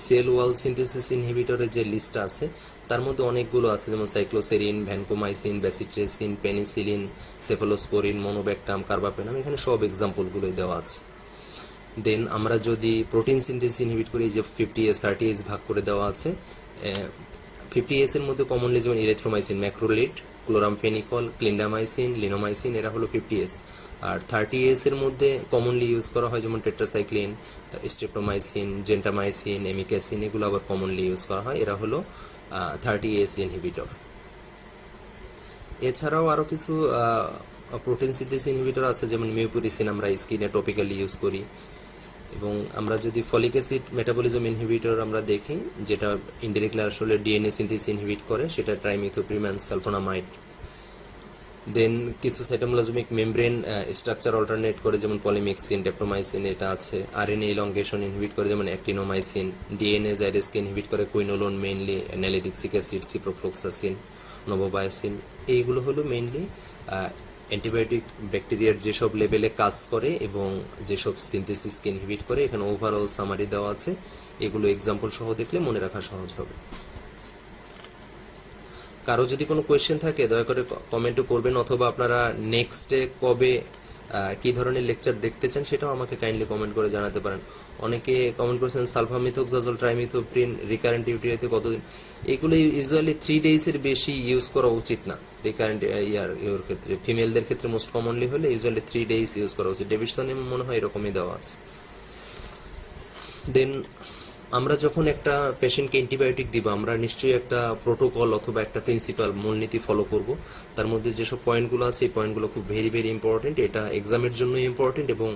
সেল ওয়াল সিনথেসিস ইনহিবিটরের যে লিস্ট আছে তার মধ্যে অনেকগুলো আছে, যেমন সাইক্লোসেরিন, ভ্যানকোমাইসিন, ব্যাসিট্রেসিন, পেনিসিলিন, সেফালোস্পোরিন, মনোব্যাকটাম, কার্বাপেনাম, এখানে সব এক্সাম্পলগুলোই দেওয়া আছে। দেন আমরা যদি প্রোটিন সিনথেসিস ইনহিবিট করি, যে 50S 30S ভাগ করে দেওয়া আছে। 50S এর মধ্যে কমনলি যেমন ইরেথ্রোমাইসিন, ম্যাক্রোলিড, ক্লোরামফেনিকল, ক্লিন্ডামাইসিন, লিনোমাইসিন, এরা হলো 50S। আর 30S এর মধ্যে কমনলি ইউজ করা হয় যেমন টেট্রাসাইক্লিন, স্ট্রেপ্টোমাইসিন, জেন্টামাইসিন, এমিক্যাসিন, এগুলো আবার কমনলি ইউজ করা হয়, এরা হলো 30S ইনহিবিটর। এছাড়াও আরও কিছু প্রোটিন সিনথেসিস ইনহিবিটর আছে, যেমন মিউপুরিসিন আমরা স্কিনে টপিক্যালি ইউজ করি। এবং আমরা যদি ফলিক অ্যাসিড মেটাবলিজম ইনহিবিটর আমরা দেখি, যেটা ইনডিরেক্টলি আসলে ডিএনএ সিনথেসিস ইনহিবিট করে, সেটা ট্রাইমিথোপ্রিম অ্যান্ড সালফোনামাইড। দেন কিছু সাইটোপ্লাজমিক মেমব্রেন স্ট্রাকচার অল্টারনেট করে, যেমন পলিমিক্সিন, ডেপ্টোমাইসিন, এটা আছে। আরএনএ ইলংগেশন ইনহিবিট করে, যেমন অ্যাক্টিনোমাইসিন। ডিএনএ জাইরেসকে ইনহিবিট করে কুইনোলোন, মেইনলি অ্যানালিটিক্সিক অ্যাসিড, সিপ্রোফ্লুক্সাসিন, নোভোবায়োসিন। এইগুলো হলো মেইনলি অ্যান্টিবায়োটিক ব্যাকটেরিয়ার যেসব লেভেলে কাজ করে এবং যেসব সিনথেসিসকে ইনহিবিট করে। এখানে ওভারঅল সামারি দেওয়া আছে, এগুলো এক্সাম্পল সহ দেখলে মনে রাখা সহজ হবে। কারো যদি কোনো কোয়েশ্চেন থাকে দয়া করে কমেন্টও করবেন, অথবা আপনারা নেক্সটে কবে কি ধরনের লেকচার দেখতে চান সেটাও আমাকে কাইন্ডলি কমেন্ট করে জানাতে পারেন। অনেকে কমেন্ট করেছেন সালফামিথোক্সাজল, ট্রাইমিথোপ্রিন রিকারেন্ট ইউটিআইতে কতদিন। এগুলো ইউজুয়ালি 3 ডেজের বেশি ইউজ করা উচিত না রিকারেন্ট ইউর ক্ষেত্রে। ফিমেলদের ক্ষেত্রে মোস্ট কমনলি হলে ইউজুয়ালি 3 ডেজ ইউজ করা উচিত। ডেভিডসনে মনে হয় এরকমই দেওয়া আছে। দেন আমরা যখন একটা পেশেন্টকে অ্যান্টিবায়োটিক দিব, আমরা নিশ্চয়ই একটা প্রোটোকল অথবা একটা প্রিন্সিপাল মূলনীতি ফলো করব। তার মধ্যে যেসব পয়েন্টগুলো আছে এই পয়েন্টগুলো খুব ভেরি ভেরি ইম্পর্টেন্ট। এটা এক্সামের জন্য ইম্পর্টেন্ট এবং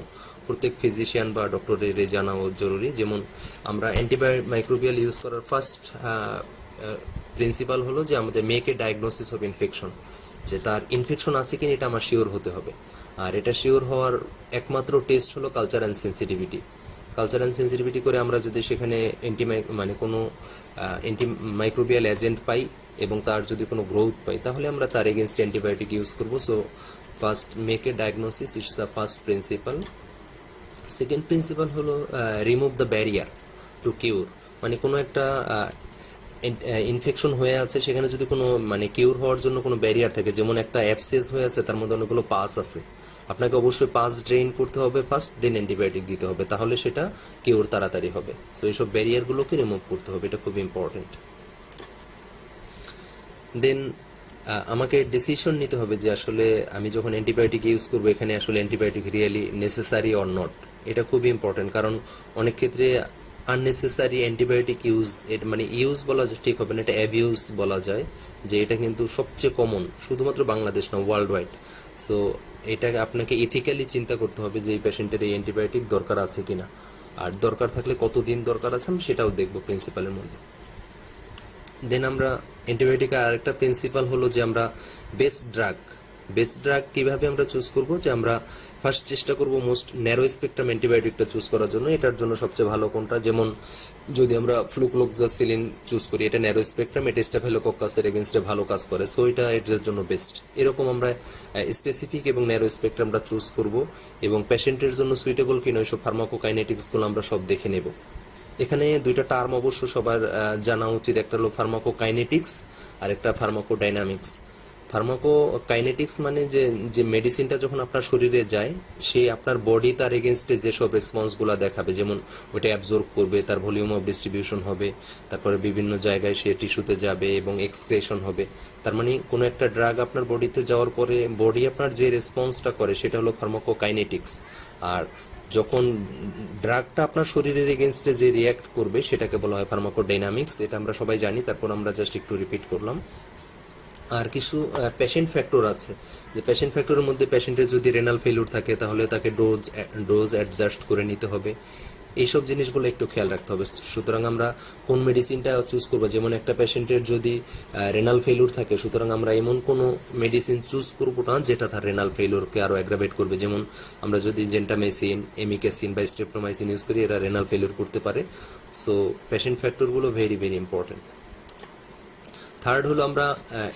প্রত্যেক ফিজিশিয়ান বা ডক্টরের জানাও জরুরি। যেমন আমরা মাইক্রোবিয়াল ইউজ করার ফার্স্ট প্রিন্সিপাল হলো যে আমাদের make a diagnosis of infection, যে তার ইনফেকশন আছে কিনা এটা আমার শিওর হতে হবে। আর এটা শিওর হওয়ার একমাত্র টেস্ট হলো culture and sensitivity. Culture and sensitivity করে আমরা যদি সেখানে কোনো মাইক্রোবিয়াল এজেন্ট পাই এবং তার যদি কোনো গ্রোথ পাই, তাহলে আমরা তার এগেনস্ট অ্যান্টিবায়োটিক ইউজ করবো। So first make a diagnosis, it's the first principal. Second principal হলো রিমুভ দ্য ব্যারিয়ার টু কিউর। মানে কোনো একটা ইনফেকশন হয়ে আছে, সেখানে যদি কোনো কিউর হওয়ার জন্য কোনো ব্যারিয়ার থাকে, যেমন একটা অ্যাবসেস হয়ে আছে, তার মধ্যে অনেকগুলো পাস আছে, আপনাকে অবশ্যই পাস ড্রেইন করতে হবে ফার্স্ট, দেন অ্যান্টিবায়োটিক দিতে হবে, তাহলে সেটা কিউর তাড়াতাড়ি হবে। সো এইসব ব্যারিয়ারগুলোকে রিমুভ করতে হবে, এটা খুব ইম্পর্টেন্ট। দেন আমাকে ডিসিশন নিতে হবে যে আসলে আমি যখন অ্যান্টিবায়োটিক ইউজ করবো, এখানে আসলে antibiotic really necessary or not. এটা খুবই ইম্পর্টেন্ট, কারণ অনেক ক্ষেত্রে আননেসেসারি অ্যান্টিবায়োটিক ইউজ বলা ঠিক হবে না, এটা অ্যাবিউজ বলা যায়, যে এটা কিন্তু সবচেয়ে কমন, শুধুমাত্র বাংলাদেশ না, ওয়ার্ল্ড ওয়াইড। সো এটা আপনাকে ইথিক্যালি চিন্তা করতে হবে যে এই পেশেন্টের এই অ্যান্টিবায়োটিক দরকার আছে কিনা, আর দরকার থাকলে কতদিন দরকার আছে আমি সেটাও দেখবো প্রিন্সিপালের মধ্যে। দেন আমরা অ্যান্টিবায়োটিকের আরেকটা প্রিন্সিপাল হলো যে আমরা বেস্ট ড্রাগ কিভাবে আমরা চুজ করব, যে আমরা ফার্স্ট চেষ্টা করব মোস্ট ন্যারো স্পেকট্রাম অ্যান্টিবায়োটিকটা চুজ করার জন্য। এটার জন্য সবচেয়ে ভালো কোনটা, যেমন যদি আমরা ফ্লুক্লোক্সাসিলিন চুজ করি, এটা ন্যারো স্পেকট্রাম, এটা স্টাফিলোকক্কাসের এগেইনস্টে ভালো কাজ করে, সো এটা এটার জন্য বেস্ট। এরকম আমরা স্পেসিফিক এবং ন্যারো স্পেকট্রামটা চুজ করব, এবং পেশেন্টের জন্য সুইটেবল কিনা ওইসব ফার্মাকোকাইনেটিক্সগুলো আমরা সব দেখে নেব। এখানে দুইটা টার্ম অবশ্য সবার জানা উচিত, একটা হলো ফার্মাকোকাইনেটিক্স আর একটা ফার্মাকোডাইনামিক্স। ফার্মাকোকাইনেটিক্স মানে যে যে মেডিসিনটা যখন আপনার শরীরে যায়, সে আপনার বডি তার এগেনস্টে যেসব রেসপন্সগুলো দেখাবে, যেমন ওইটা অ্যাবজর্ব করবে, তার ভলিউম অফ ডিস্ট্রিবিউশন হবে, তারপরে বিভিন্ন জায়গায় সে টিস্যুতে যাবে এবং এক্সক্রেশন হবে। তার মানে কোনো একটা ড্রাগ আপনার বডিতে যাওয়ার পরে বডি আপনার যে রেসপন্সটা করে সেটা হলো ফার্মাকোকাইনেটিক্স। আর যখন ড্রাগটা আপনার শরীরের এগেনস্টে যে রিয়াক্ট করবে সেটাকে বলা হয় ফার্মাকোডাইনামিক্স। এটা আমরা সবাই জানি, তারপর আমরা জাস্ট একটু রিপিট করলাম। আর কিছু পেশেন্ট ফ্যাক্টর আছে, যে পেশেন্ট ফ্যাক্টরের মধ্যে পেশেন্টের যদি রেনাল ফেলিউর থাকে তাহলে তাকে ডোজ অ্যাডজাস্ট করে নিতে হবে, এইসব জিনিসগুলো একটু খেয়াল রাখতে হবে। সুতরাং আমরা কোন মেডিসিনটা চুজ করবো, যেমন একটা পেশেন্টের যদি রেনাল ফেলিউর থাকে, সুতরাং আমরা এমন কোনো মেডিসিন চুজ করবো না যেটা তার রেনাল ফেলিউরকে আরও অ্যাগ্রাভেট করবে। যেমন আমরা যদি জেন্টামেসিন, এমিকেসিন বা স্ট্রেপ্টোমাইসিন ইউজ করি, এরা রেনাল ফেলিউর করতে পারে। সো পেশেন্ট ফ্যাক্টরগুলো ভেরি ভেরি ইম্পর্টেন্ট। থার্ড হলো আমরা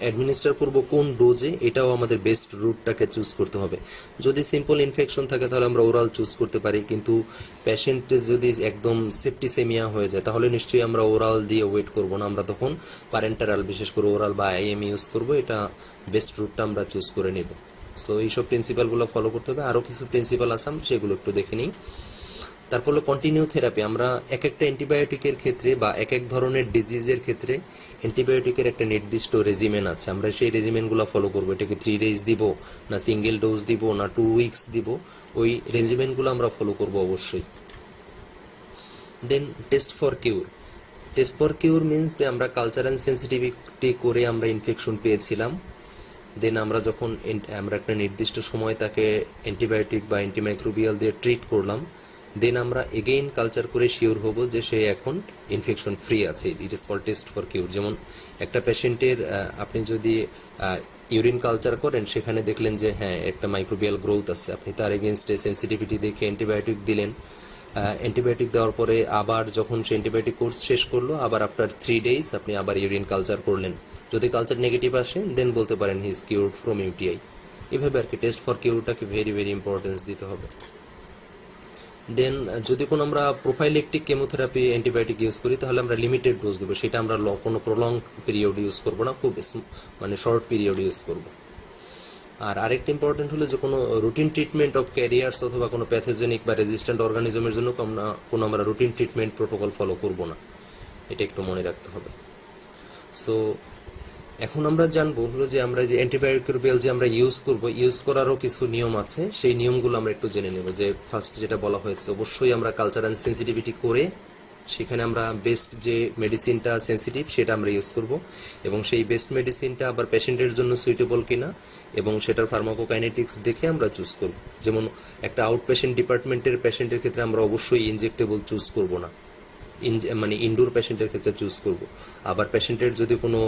অ্যাডমিনিস্টার করব কোন ডোজে, এটাও আমাদের বেস্ট রুটটাকে চুজ করতে হবে। যদি সিম্পল ইনফেকশন থাকে তাহলে আমরা ওরাল চুজ করতে পারি, কিন্তু পেশেন্টের যদি একদম সেপ্টিসেমিয়া হয়ে যায় তাহলে নিশ্চয়ই আমরা ওরাল দিয়ে ওয়েট করব না, আমরা তখন প্যারেন্টারাল, বিশেষ করে ওরাল বা আইএম ইউজ করব। এটা বেস্ট রুটটা আমরা চুজ করে নেব। সো এইসব প্রিন্সিপালগুলো ফলো করতে হবে। আরও কিছু প্রিন্সিপাল আছে, সেগুলো একটু দেখে নিই। তারপর হলো কন্টিনিউ থেরাপি। আমরা এক একটা অ্যান্টিবায়োটিকের ক্ষেত্রে বা এক এক ধরনের ডিজিজের ক্ষেত্রে অ্যান্টিবায়োটিকের একটা নির্দিষ্ট রেজিমেন আছে, আমরা সেই রেজিমেনগুলো ফলো করবো। এটাকে 3 days দিব, না সিঙ্গেল ডোজ দিব, না 2 weeks দিব, ওই রেজিমেনগুলো আমরা ফলো করব অবশ্যই। Then test for cure. Test for cure means যে আমরা কালচার অ্যান্ড সেন্সিটিভিটি করে আমরা ইনফেকশন পেয়েছিলাম, দেন আমরা যখন আমরা একটা নির্দিষ্ট সময় তাকে অ্যান্টিবায়োটিক বা অ্যান্টিমাইক্রোবিয়াল দিয়ে ট্রিট করলাম, দেন আমরা এগেইন কালচার করে শিওর হব যে সে এখন ইনফেকশন ফ্রি আছে। It is call test for cure. যেমন একটা পেশেন্টের আপনি যদি ইউরিন কালচার করেন, সেখানে দেখলেন যে হ্যাঁ একটা মাইক্রোবিয়াল গ্রোথ আছে, আপনি তার এগেনস্টে সেন্সিটিভিটি দেখে অ্যান্টিবায়োটিক দিলেন। অ্যান্টিবায়োটিক দেওয়ার পরে আবার যখন সে অ্যান্টিবায়োটিক কোর্স শেষ করলো, আবার আফটার 3 days আপনি আবার ইউরিন কালচার করলেন, যদি কালচার নেগেটিভ আসে দেন বলতে পারেন he is cured from UTI. এভাবে আর কি টেস্ট ফর কিউরটাকে ভেরি ভেরি ইম্পর্টেন্স দিতে হবে। দেন যদি কোনো আমরা প্রোফাইলেকটিক কেমোথেরাপি অ্যান্টিবায়োটিক ইউজ করি তাহলে আমরা লিমিটেড ডোজ দেবো, সেটা আমরা কোনো প্রলং পিরিয়ড ইউজ করবো না, খুব মানে শর্ট পিরিয়ড ইউজ করবো। আর আরেকটা ইম্পর্টেন্ট হলো যে কোনো রুটিন ট্রিটমেন্ট অফ ক্যারিয়ার্স অথবা কোনো প্যাথোজেনিক বা রেজিস্ট্যান্ট অর্গানিজমের জন্য কোনো আমরা রুটিন ট্রিটমেন্ট প্রোটোকল ফলো করব না, এটা একটু মনে রাখতে হবে। সো এখন আমরা জানবো হলো যে আমরা যে অ্যান্টিবায়োটিক যে আমরা ইউজ করব, ইউজ করারও কিছু নিয়ম আছে, সেই নিয়মগুলো আমরা একটু জেনে নেব। যে ফার্স্ট যেটা বলা হয়েছে, অবশ্যই আমরা কালচার অ্যান্ড সেন্সিটিভিটি করে সেখানে আমরা বেস্ট যে মেডিসিনটা সেন্সিটিভ সেটা আমরা ইউজ করব, এবং সেই বেস্ট মেডিসিনটা আবার পেশেন্টের জন্য সুইটেবল কিনা এবং সেটার ফার্মাকোকাইনেটিক্স দেখে আমরা চুজ করব। যেমন একটা আউট পেশেন্ট ডিপার্টমেন্টের পেশেন্টের ক্ষেত্রে আমরা অবশ্যই ইনজেক্টেবল চুজ করব না, মানে ইনডোর পেশেন্টের ক্ষেত্রে চুজ করব। আবার পেশেন্টের যদি কোনো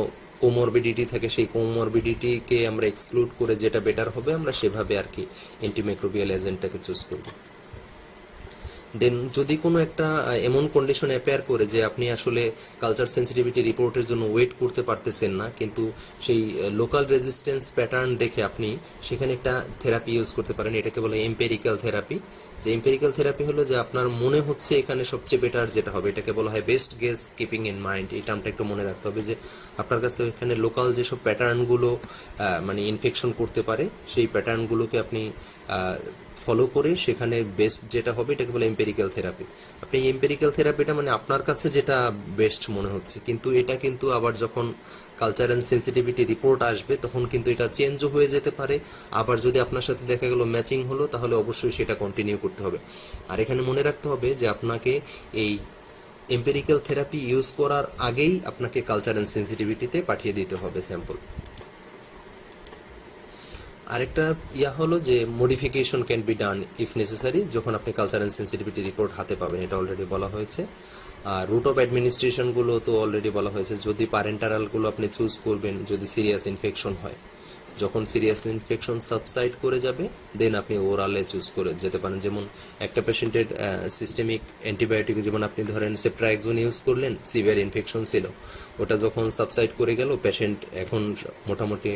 কোমরবিডিটি থাকে, সেই কোমরবিডিটিকে আমরা এক্সক্লুড করে যেটা বেটার হবে আমরা সেভাবে আর কি অ্যান্টিমাইক্রোবিয়াল এজেন্টটাকে চুজ করব। দেন যদি কোনো একটা এমন কন্ডিশন অ্যাপেয়ার করে যে আপনি আসলে কালচার সেন্সিটিভিটি রিপোর্টের জন্য ওয়েট করতে পারতেছেন না, কিন্তু সেই লোকাল রেজিস্ট্যান্স প্যাটার্ন দেখে আপনি সেখানে একটা থেরাপি ইউজ করতে পারেন, এটাকে বলে এম্পেরিক্যাল থেরাপি। যে এম্পেরিক্যাল থেরাপি হলো যে আপনার মনে হচ্ছে এখানে সবচেয়ে বেটার যেটা হবে, এটাকে বলা হয় best guess keeping in mind. এই টার্মটা একটু মনে রাখতে হবে যে আপনার কাছে এখানে লোকাল যেসব প্যাটার্নগুলো মানে ইনফেকশন করতে পারে, সেই প্যাটার্নগুলোকে আপনি ফলো করে সেখানে বেস্ট যেটা হবে এটাকে বলে এম্পেরিক্যাল থেরাপি। আপনি এম্পেরিক্যাল থেরাপিটা মানে আপনার কাছে যেটা বেস্ট মনে হচ্ছে, কিন্তু এটা কিন্তু আবার যখন কালচার অ্যান্ড সেন্সিটিভিটি রিপোর্ট আসবে তখন কিন্তু এটা চেঞ্জও হয়ে যেতে পারে। আবার যদি আপনার সাথে দেখা গেল ম্যাচিং হলো তাহলে অবশ্যই সেটা কন্টিনিউ করতে হবে। আর এখানে মনে রাখতে হবে যে আপনাকে এই এম্পেরিক্যাল থেরাপি ইউজ করার আগেই আপনাকে কালচার অ্যান্ড সেন্সিটিভিটিতে পাঠিয়ে দিতে হবে স্যাম্পল। আরেকটা হলো যে modification can be done if necessary, যখন আপনি কালচার অ্যান্ড সেন্সিটিভিটি রিপোর্ট হাতে পাবেন, এটা অলরেডি বলা হয়েছে। আর রুট অফ অ্যাডমিনিস্ট্রেশনগুলো তো অলরেডি বলা হয়েছে, যদি প্যারেন্টারালগুলো আপনি চুজ করবেন যদি সিরিয়াস ইনফেকশন হয়। যখন সিরিয়াস ইনফেকশন সাবসাইড করে যাবে দেন আপনি ওরালে চুজ করে যেতে পারেন। যেমন একটা পেশেন্টের সিস্টেমিক অ্যান্টিবায়োটিক, যেমন আপনি ধরেন সেপ্ট্রাইকজোন ইউজ করলেন, সিভিয়ার ইনফেকশন ছিল, ওটা যখন সাবসাইড করে গেল, পেশেন্ট এখন মোটামুটি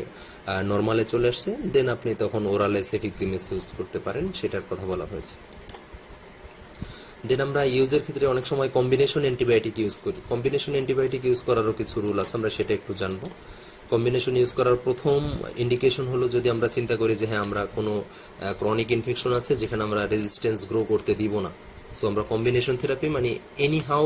নর্মালে চলে আসছে, দেন আপনি তখন ওরালে সেফিক্সিমেস ইউজ করতে পারেন, সেটার কথা বলা হয়েছে। দেন আমরা ইউজের ক্ষেত্রে অনেক সময় কম্বিনেশন অ্যান্টিবায়োটিক ইউজ করি। কম্বিনেশন অ্যান্টিবায়োটিক ইউজ করারও কিছু রুল আছে, আমরা সেটা একটু জানবো। কম্বিনেশন ইউজ করার প্রথম ইন্ডিকেশন হলো যদি আমরা চিন্তা করি যে হ্যাঁ আমরা কোনো ক্রনিক ইনফেকশন আছে যেখানে আমরা রেজিস্ট্যান্স গ্রো করতে দিব না, সো আমরা কম্বিনেশন থেরাপি মানে any how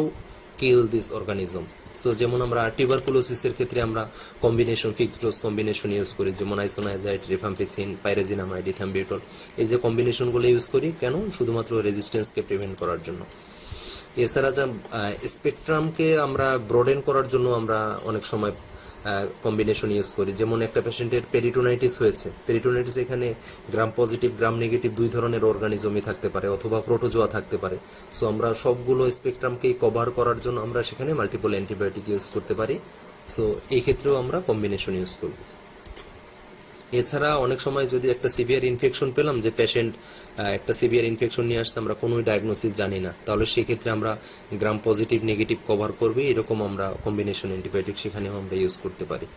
kill this organism. So যেমন আমরা টিউবারকুলোসিসের ক্ষেত্রে আমরা combination fixed dose combination use করি, যেমন আইসোনাইজাইড, রিফাম্পিসিন, পাইরাজিনামাইড, ইথাম্বিউটল, এই যে কম্বিনেশনগুলো ইউজ করি কেন? শুধুমাত্র রেজিস্ট্যান্সকে প্রিভেন্ট করার জন্য। এছাড়া যা স্পেকট্রামকে আমরা ব্রডেন করার জন্য আমরা অনেক সময় কম্বিনেশন ইউজ করি। যেমন একটা পেশেন্টের পেরিটোনাইটিস হয়েছে, পেরিটোনাইটিস এখানে গ্রাম পজিটিভ গ্রাম নেগেটিভ দুই ধরনের অর্গানিজমই থাকতে পারে, অথবা প্রোটোজোয়া থাকতে পারে। সো আমরা সবগুলো স্পেকট্রামকেই কভার করার জন্য আমরা সেখানে মাল্টিপল অ্যান্টিবায়োটিক ইউজ করতে পারি। সো এই ক্ষেত্রেও আমরা কম্বিনেশন ইউজ করব। এছাড়া অনেক সময় যদি একটা সিভিয়ার ইনফেকশন পেলাম, যে পেশেন্ট একটা সিভিয়ার ইনফেকশন নিয়ে আসছে, আমরা কোনোই ডায়াগনোসিস জানি না, তাহলে সেক্ষেত্রে আমরা গ্রাম পজিটিভ নেগেটিভ কভার করবে, এরকম আমরা কম্বিনেশন অ্যান্টিবায়োটিক সেখানেও আমরা ইউজ করতে পারি।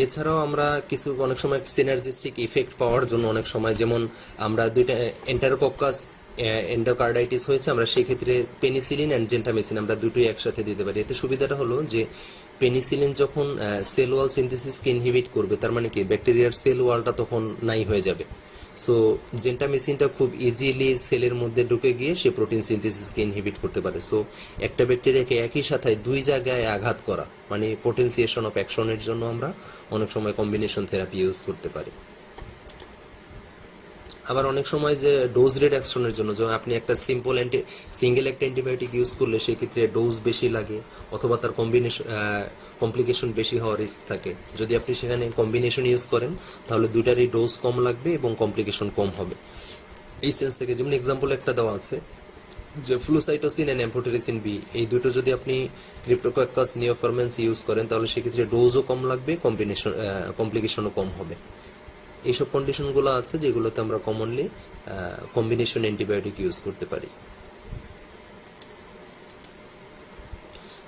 এছাড়াও আমরা কিছু অনেক সময় সিনার্জিস্টিক ইফেক্ট পাওয়ার জন্য অনেক সময়, যেমন আমরা দুইটা এন্টারোকক্কাস এন্ডোকার্ডাইটিস হয়েছে, আমরা সেই ক্ষেত্রে পেনিসিলিন অ্যান্ড জেন্টামিসিন আমরা দুটোই একসাথে দিতে পারি। এতে সুবিধাটা হলো যে পেনিসিলিন যখন সেল ওয়াল সিনথেসিসকে ইনহিবিট করবে, তার মানে কি ব্যাকটেরিয়ার সেল ওয়ালটা তখন নাই হয়ে যাবে। সো জেন্টামিসিনটা খুব ইজিলি সেলের মধ্যে ঢুকে গিয়ে সে প্রোটিন সিনথেসিসকে ইনহিবিট করতে পারে। সো একটা ব্যাকটেরিয়াকে একই সাথে দুই জায়গায় আঘাত করা মানে পোটেনসিয়েশন অফ অ্যাকশনের জন্য আমরা অনেক সময় কম্বিনেশন থেরাপি ইউজ করতে পারি। আবার অনেক সময় যে ডোজ রিডাকশনের জন্য, যেমন আপনি একটা সিঙ্গেল একটা অ্যান্টিবায়োটিক ইউজ করলে সেক্ষেত্রে ডোজ বেশি লাগে, অথবা তার কমপ্লিকেশন বেশি হওয়ার রিস্ক থাকে। যদি আপনি সেখানে কম্বিনেশন ইউজ করেন তাহলে দুইটারই ডোজ কম লাগবে এবং কমপ্লিকেশন কম হবে। এই সেন্স থেকে যেমন এক্সাম্পল একটা দেওয়া আছে যে ফ্লুসাইটোসিন এন্ড এম্ফোটেরিসিন বি, এই দুটো যদি আপনি ক্রিপ্টোকক্কাস নিওফরমেন্স ইউজ করেন তাহলে সেক্ষেত্রে ডোজও কম লাগবে, কমপ্লিকেশনও কম হবে। এইসব কন্ডিশনগুলো আছে যেগুলোতে আমরা কমনলি কম্বিনেশন অ্যান্টিবায়োটিক ইউজ করতে পারি।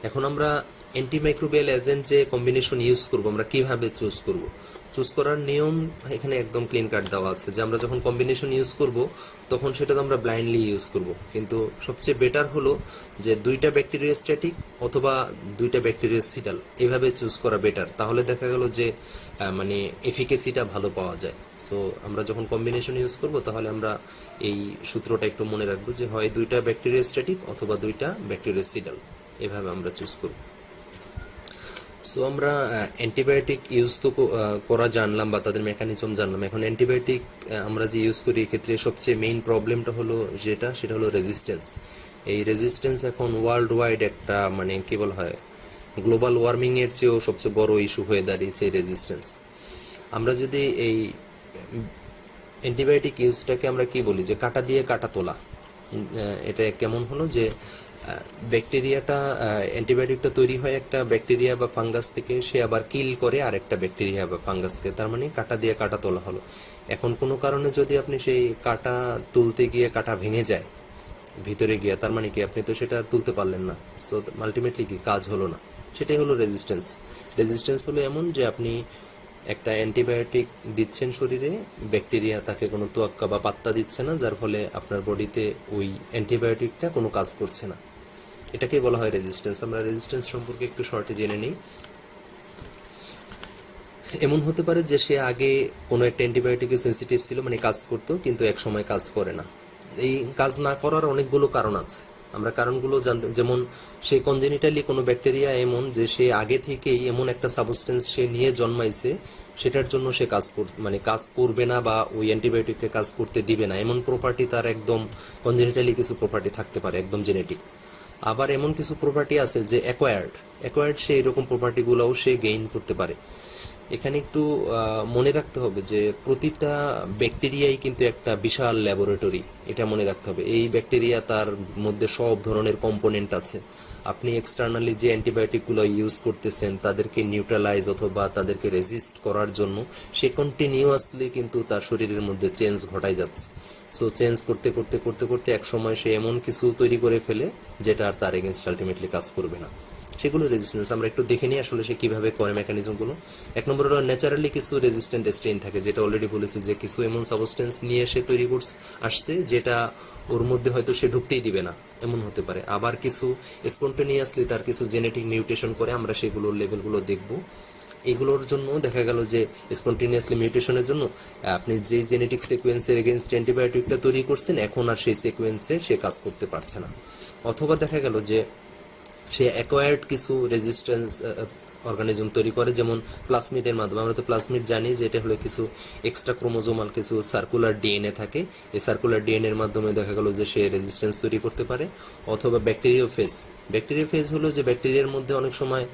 এখন আমরা অ্যান্টিমাইক্রোবিয়াল এজেন্ট যে কম্বিনেশন ইউজ করব আমরা কিভাবে চুজ করব, চুজ করার নিয়ম এখানে একদম ক্লিন কাট দেওয়া আছে যে আমরা যখন কম্বিনেশন ইউজ করব তখন সেটা আমরা ব্লাইন্ডলি ইউজ করব, কিন্তু সবচেয়ে বেটার হলো যে দুইটা ব্যাকটেরিয়াস্ট্যাটিক অথবা দুইটা ব্যাকটেরিয়াসিডাল এভাবে চুজ করা বেটার। তাহলে দেখা গেল যে মানে এফিকেসিটা ভালো পাওয়া যায়। সো আমরা যখন কম্বিনেশন ইউজ করব তাহলে আমরা এই সূত্রটা একটু মনে রাখবো যে হয় দুইটা ব্যাকটেরিয়াস্ট্যাটিক অথবা দুইটা ব্যাকটেরিয়াসিডাল, এভাবে আমরা চুজ করব। সো আমরা অ্যান্টিবায়োটিক ইউজ তো করা জানলাম বা তাদের মেকানিজম জানলাম। এখন অ্যান্টিবায়োটিক আমরা যে ইউজ করি এক্ষেত্রে সবচেয়ে মেইন প্রবলেমটা হলো সেটা হলো রেজিস্ট্যান্স। এই রেজিস্ট্যান্স এখন ওয়ার্ল্ড ওয়াইড একটা মানে কি বলা হয় গ্লোবাল ওয়ার্মিং এর চেয়েও সবচেয়ে বড় ইস্যু হয়ে দাঁড়িয়েছে রেজিস্ট্যান্স। আমরা যদি এই অ্যান্টিবায়োটিক ইউজটাকে আমরা কি বলি যে কাটা দিয়ে কাটা তোলা, এটা কেমন হলো যে ব্যাকটেরিয়াটা অ্যান্টিবায়োটিকটা তৈরি হয় একটা ব্যাকটেরিয়া বা ফাঙ্গাস থেকে, সে আবার কিল করে আরেকটা ব্যাকটেরিয়া বা ফাঙ্গাসকে, তার মানে কাটা দিয়ে কাটা তোলা হলো। এখন কোনো কারণে যদি আপনি সেই কাটা তুলতে গিয়ে কাটা ভেঙে যায় ভিতরে গিয়ে, তার মানে কি আপনি তো সেটা তুলতে পারলেন না, সো আলটিমেটলি কি কাজ হলো না। সেটাই হলো রেজিস্ট্যান্স। রেজিস্ট্যান্স হলো এমন যে আপনি একটা অ্যান্টিবায়োটিক দিচ্ছেন শরীরে, ব্যাকটেরিয়া তাকে কোনো তোয়াক্কা বা পাত্তা দিচ্ছে না, যার ফলে আপনার বডিতে ওই অ্যান্টিবায়োটিকটা কোনো কাজ করছে না, এটাকেই বলা হয় রেজিস্ট্যান্স। আমরা রেজিস্ট্যান্স সম্পর্কে একটু শর্টে জেনে নিই। এমন হতে পারে যে সে আগে কোনো একটা অ্যান্টিবায়োটিকে সেন্সিটিভ ছিল, মানে কাজ করতো, কিন্তু এক সময় কাজ করে না। এই কাজ না করার অনেকগুলো কারণ আছে, আমরা কারণগুলো জানতে, যেমন সে কনজেনিটালি কোনো ব্যাকটেরিয়া এমন যে সে আগে থেকেই এমন একটা সাবস্টেন্স সে নিয়ে জন্মাইছে, সেটার জন্য সে কাজ করবে না বা ওই অ্যান্টিবায়োটিককে কাজ করতে দিবে না, এমন প্রপার্টি তার একদম কনজেনিটালি কিছু প্রপার্টি থাকতে পারে, একদম জেনেটিক। আবার এমন কিছু প্রপার্টি আছে যে অ্যাকোয়ার্ড সে এরকম প্রপার্টিগুলোও সে গেইন করতে পারে। এখানে একটু মনে রাখতে হবে যে প্রতিটা ব্যাকটেরিয়াই কিন্তু একটা বিশাল ল্যাবরেটরি, এটা মনে রাখতে হবে। এই ব্যাকটেরিয়া, তার মধ্যে সব ধরনের কম্পোনেন্ট আছে। আপনি এক্সটার্নালি যে অ্যান্টিবায়োটিকগুলো ইউজ করতেছেন তাদেরকে নিউট্রালাইজ অথবা তাদেরকে রেজিস্ট করার জন্য সে কন্টিনিউয়াসলি কিন্তু তার শরীরের মধ্যে চেঞ্জ ঘটাই যাচ্ছে। সো চেঞ্জ করতে করতে করতে করতে এক সময় সে এমন কিছু তৈরি করে ফেলে যেটা আর তার এগেনস্ট আলটিমেটলি কাজ করবে না। সেগুলো রেজিস্ট্যান্স আমরা একটু দেখে নিই আসলে সে কিভাবে করে মেকানিজমগুলো। এক নম্বর হলো ন্যাচারালি কিছু রেজিস্ট্যান্ট স্ট্রেইন থাকে, যেটা অলরেডি বলেছি যে কিছু এমন সাবস্টেন্স নিয়ে সে তৈরি আসছে যেটা ওর মধ্যে হয়তো সে ঢুকতেই দিবে না, এমন হতে পারে। আবার কিছু স্পন্টেনিয়াসলি তার কিছু জেনেটিক মিউটেশন করে, আমরা সেগুলোর লেভেলগুলো দেখব। এগুলোর জন্য দেখা গেল যে স্পন্টেনিয়াসলি মিউটেশনের জন্য আপনি যে জেনেটিক সিকোয়েন্সের এগেনস্ট অ্যান্টিবায়োটিকটা তৈরি করছেন এখন আর সেই সিকোয়েন্সে সে কাজ করতে পারছে না। অথবা দেখা গেল যে সে অ্যাকোয়ার্ড কিছু রেজিস্ট্যান্স অর্গানিজম তৈরি করে, যেমন প্লাজমিডের মাধ্যমে। আমরা তো প্লাজমিড জানি যে এটা হলো কিছু এক্সট্রা ক্রোমোজোমাল কিছু সার্কুলার ডিএনএ থাকে। এই সার্কুলার ডিএনএ এর মাধ্যমে দেখা গেল যে সে রেজিস্ট্যান্স তৈরি করতে পারে। অথবা ব্যাকটেরিওফেজ হলো যে ব্যাকটেরিয়ার মধ্যে অনেক সময়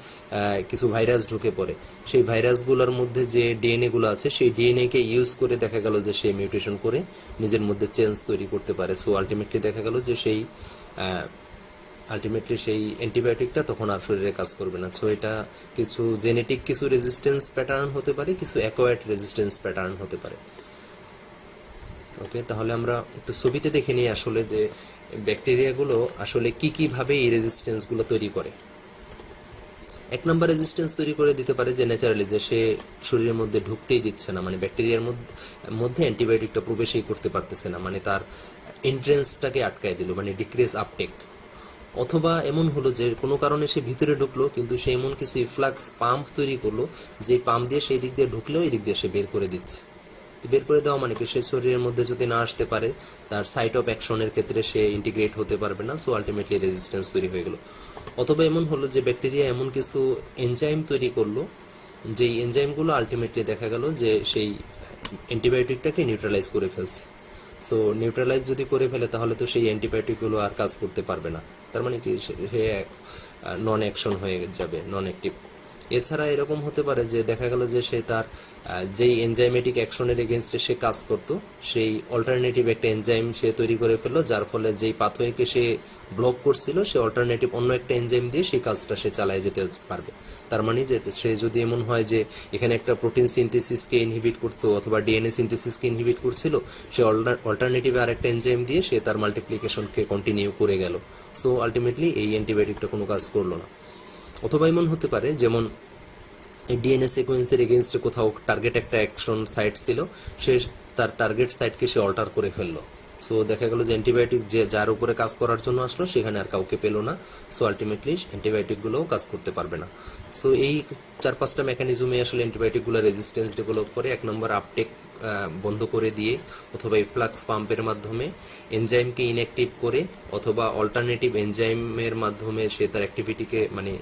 কিছু ভাইরাস ঢুকে পড়ে, সেই ভাইরাসগুলোর মধ্যে যে ডিএনএ গুলো আছে সেই ডিএনএ কে ইউজ করে দেখা গেল যে সে মিউটেশন করে নিজের মধ্যে চেঞ্জ তৈরি করতে পারে। সো আলটিমেটলি দেখা গেল যে সেই অ্যান্টিবায়োটিকটা তখন আর শরীরে কাজ করবে না। সো এটা কিছু জেনেটিক কিছু রেজিস্ট্যান্স প্যাটার্ন হতে পারে, কিছু অ্যাকোয়ার্ড রেজিস্ট্যান্স প্যাটার্ন হতে পারে। ওকে, তাহলে আমরা একটু ছবিতে দেখে নিই আসলে যে ব্যাকটেরিয়াগুলো আসলে কিভাবে এই রেজিস্ট্যান্সগুলো তৈরি করে। এক নম্বর রেজিস্ট্যান্স তৈরি করে দিতে পারে যে ন্যাচারালি যে সে শরীরের মধ্যে ঢুকতেই দিচ্ছে না, মানে ব্যাকটেরিয়ার মধ্যে অ্যান্টিবায়োটিকটা প্রবেশই করতে পারতেছে না, মানে তার এন্ট্রেন্সটাকে আটকায় দিল, মানে ডিক্রিজ আপটেক। অথবা এমন হলো যে কোনো কারণে সে ভিতরে ঢুকলো কিন্তু সে এমন কিছু ফ্লাক্স পাম্প তৈরি করলো যে পাম্প দিয়ে সেই দিক দিয়ে ঢুকলেও এই দিক দিয়ে সে বের করে দিচ্ছে। বের করে দেওয়া মানে কি, সে শরীরের মধ্যে যদি না আসতে পারে তার সাইট অফ অ্যাকশনের ক্ষেত্রে সে ইন্টিগ্রেট হতে পারবে না। সো আলটিমেটলি রেজিস্ট্যান্স তৈরি হয়ে গেল। অথবা এমন হলো যে ব্যাকটেরিয়া এমন কিছু এনজাইম তৈরি করলো যেই এনজাইমগুলো আলটিমেটলি দেখা গেল যে সেই অ্যান্টিবায়োটিকটাকে নিউট্রালাইজ করে ফেলছে। সো নিউট্রালাইজ যদি করে ফেলে তাহলে তো সেই অ্যান্টিবায়োটিকগুলো আর কাজ করতে পারবে না, তার মানে কি সে নন অ্যাকশন হয়ে যাবে, নন অ্যাক্টিভ। এছাড়া এরকম হতে পারে যে দেখা গেল যে সে তার যেই এনজাইমেটিক অ্যাকশনের এগেনস্টে সে কাজ করতো সেই অল্টারনেটিভ একটা এনজাইম সে তৈরি করে ফেললো, যার ফলে যেই পাথওয়েকে সে ব্লক করছিল সে অল্টারনেটিভ অন্য একটা এনজাইম দিয়ে সেই কাজটা সে চালায় যেতে পারবে। তার মানে যে সে যদি এমন হয় যে এখানে একটা প্রোটিন সিনথেসিসকে ইনহিবিট করতো অথবা ডিএনএ সিনথেসিসকে ইনহিবিট করছিল, সে অল্টারনেটিভ আর একটা এনজাইম দিয়ে সে তার মাল্টিপ্লিকেশনকে কন্টিনিউ করে গেল। সো আলটিমেটলি এই অ্যান্টিবায়োটিকটা কোনো কাজ করলো না। অথবা এমন হতে পারে যেমন এই ডিএনএ সিকোয়েন্সের এগেনস্টে কোথাও টার্গেট একটা অ্যাকশন সাইট ছিল, সে তার টার্গেট সাইটকে সে অল্টার করে ফেললো। সো দেখা গেল যে অ্যান্টিবায়োটিক যে যার উপরে কাজ করার জন্য আসলো সেখানে আর কাউকে পেলো না। সো আলটিমেটলি অ্যান্টিবায়োটিকগুলোও কাজ করতে পারবে না। সো এই 4-5টা মেকানিজমে আসলে অ্যান্টিবায়োটিকগুলো রেজিস্ট্যান্স ডেভেলপ করে। এক নম্বর আপটেক বন্ধ করে দিয়ে অথবা ইফ্লাক্স পাম্পের মাধ্যমে এনজাইমকে ইনঅ্যাক্টিভ করে অথবা অল্টারনেটিভ এনজাইমের মাধ্যমে সে তার অ্যাক্টিভিটিকে মানে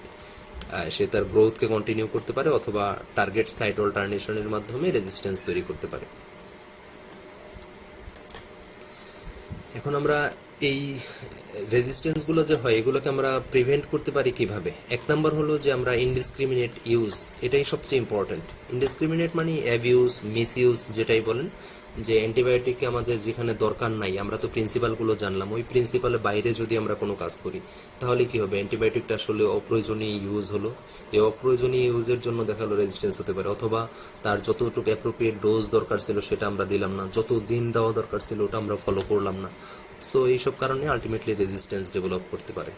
সে তার গ্রোথকে কন্টিনিউ করতে পারে অথবা টার্গেট সাইট অল্টারনেশনের মাধ্যমে রেজিস্ট্যান্স তৈরি করতে পারে। এখন আমরা এই রেজিস্ট্যান্সগুলো যে হয় এগুলোকে আমরা প্রিভেন্ট করতে পারি কিভাবে। এক নাম্বার হলো যে আমরা ইনডিসক্রিমিনেট ইউজ, এটাই সবচেয়ে ইম্পর্টেন্ট। ইনডিসক্রিমিনেট মানে অ্যাবিউজ, মিসইউজ যেটাই বলেন, যে অ্যান্টিবায়োটিককে আমাদের যেখানে দরকার নাই, আমরা তো প্রিন্সিপালগুলো জানলাম, ওই প্রিন্সিপালের বাইরে যদি আমরা কোনো কাজ করি তাহলে কি হবে, অ্যান্টিবায়োটিকটা আসলে অপ্রয়োজনীয় ইউজ হলো। এই অপ্রয়োজনীয় ইউজের জন্য দেখা গেলো রেজিস্ট্যান্স হতে পারে। অথবা তার যতটুকু অ্যাপ্রোপ্রিয়েট ডোজ দরকার ছিল সেটা আমরা দিলাম না, যত দিন দেওয়া দরকার ছিল ওটা আমরা ফলো করলাম না। সো এইসব কারণে আলটিমেটলি রেজিস্ট্যান্স ডেভেলপ করতে পারে।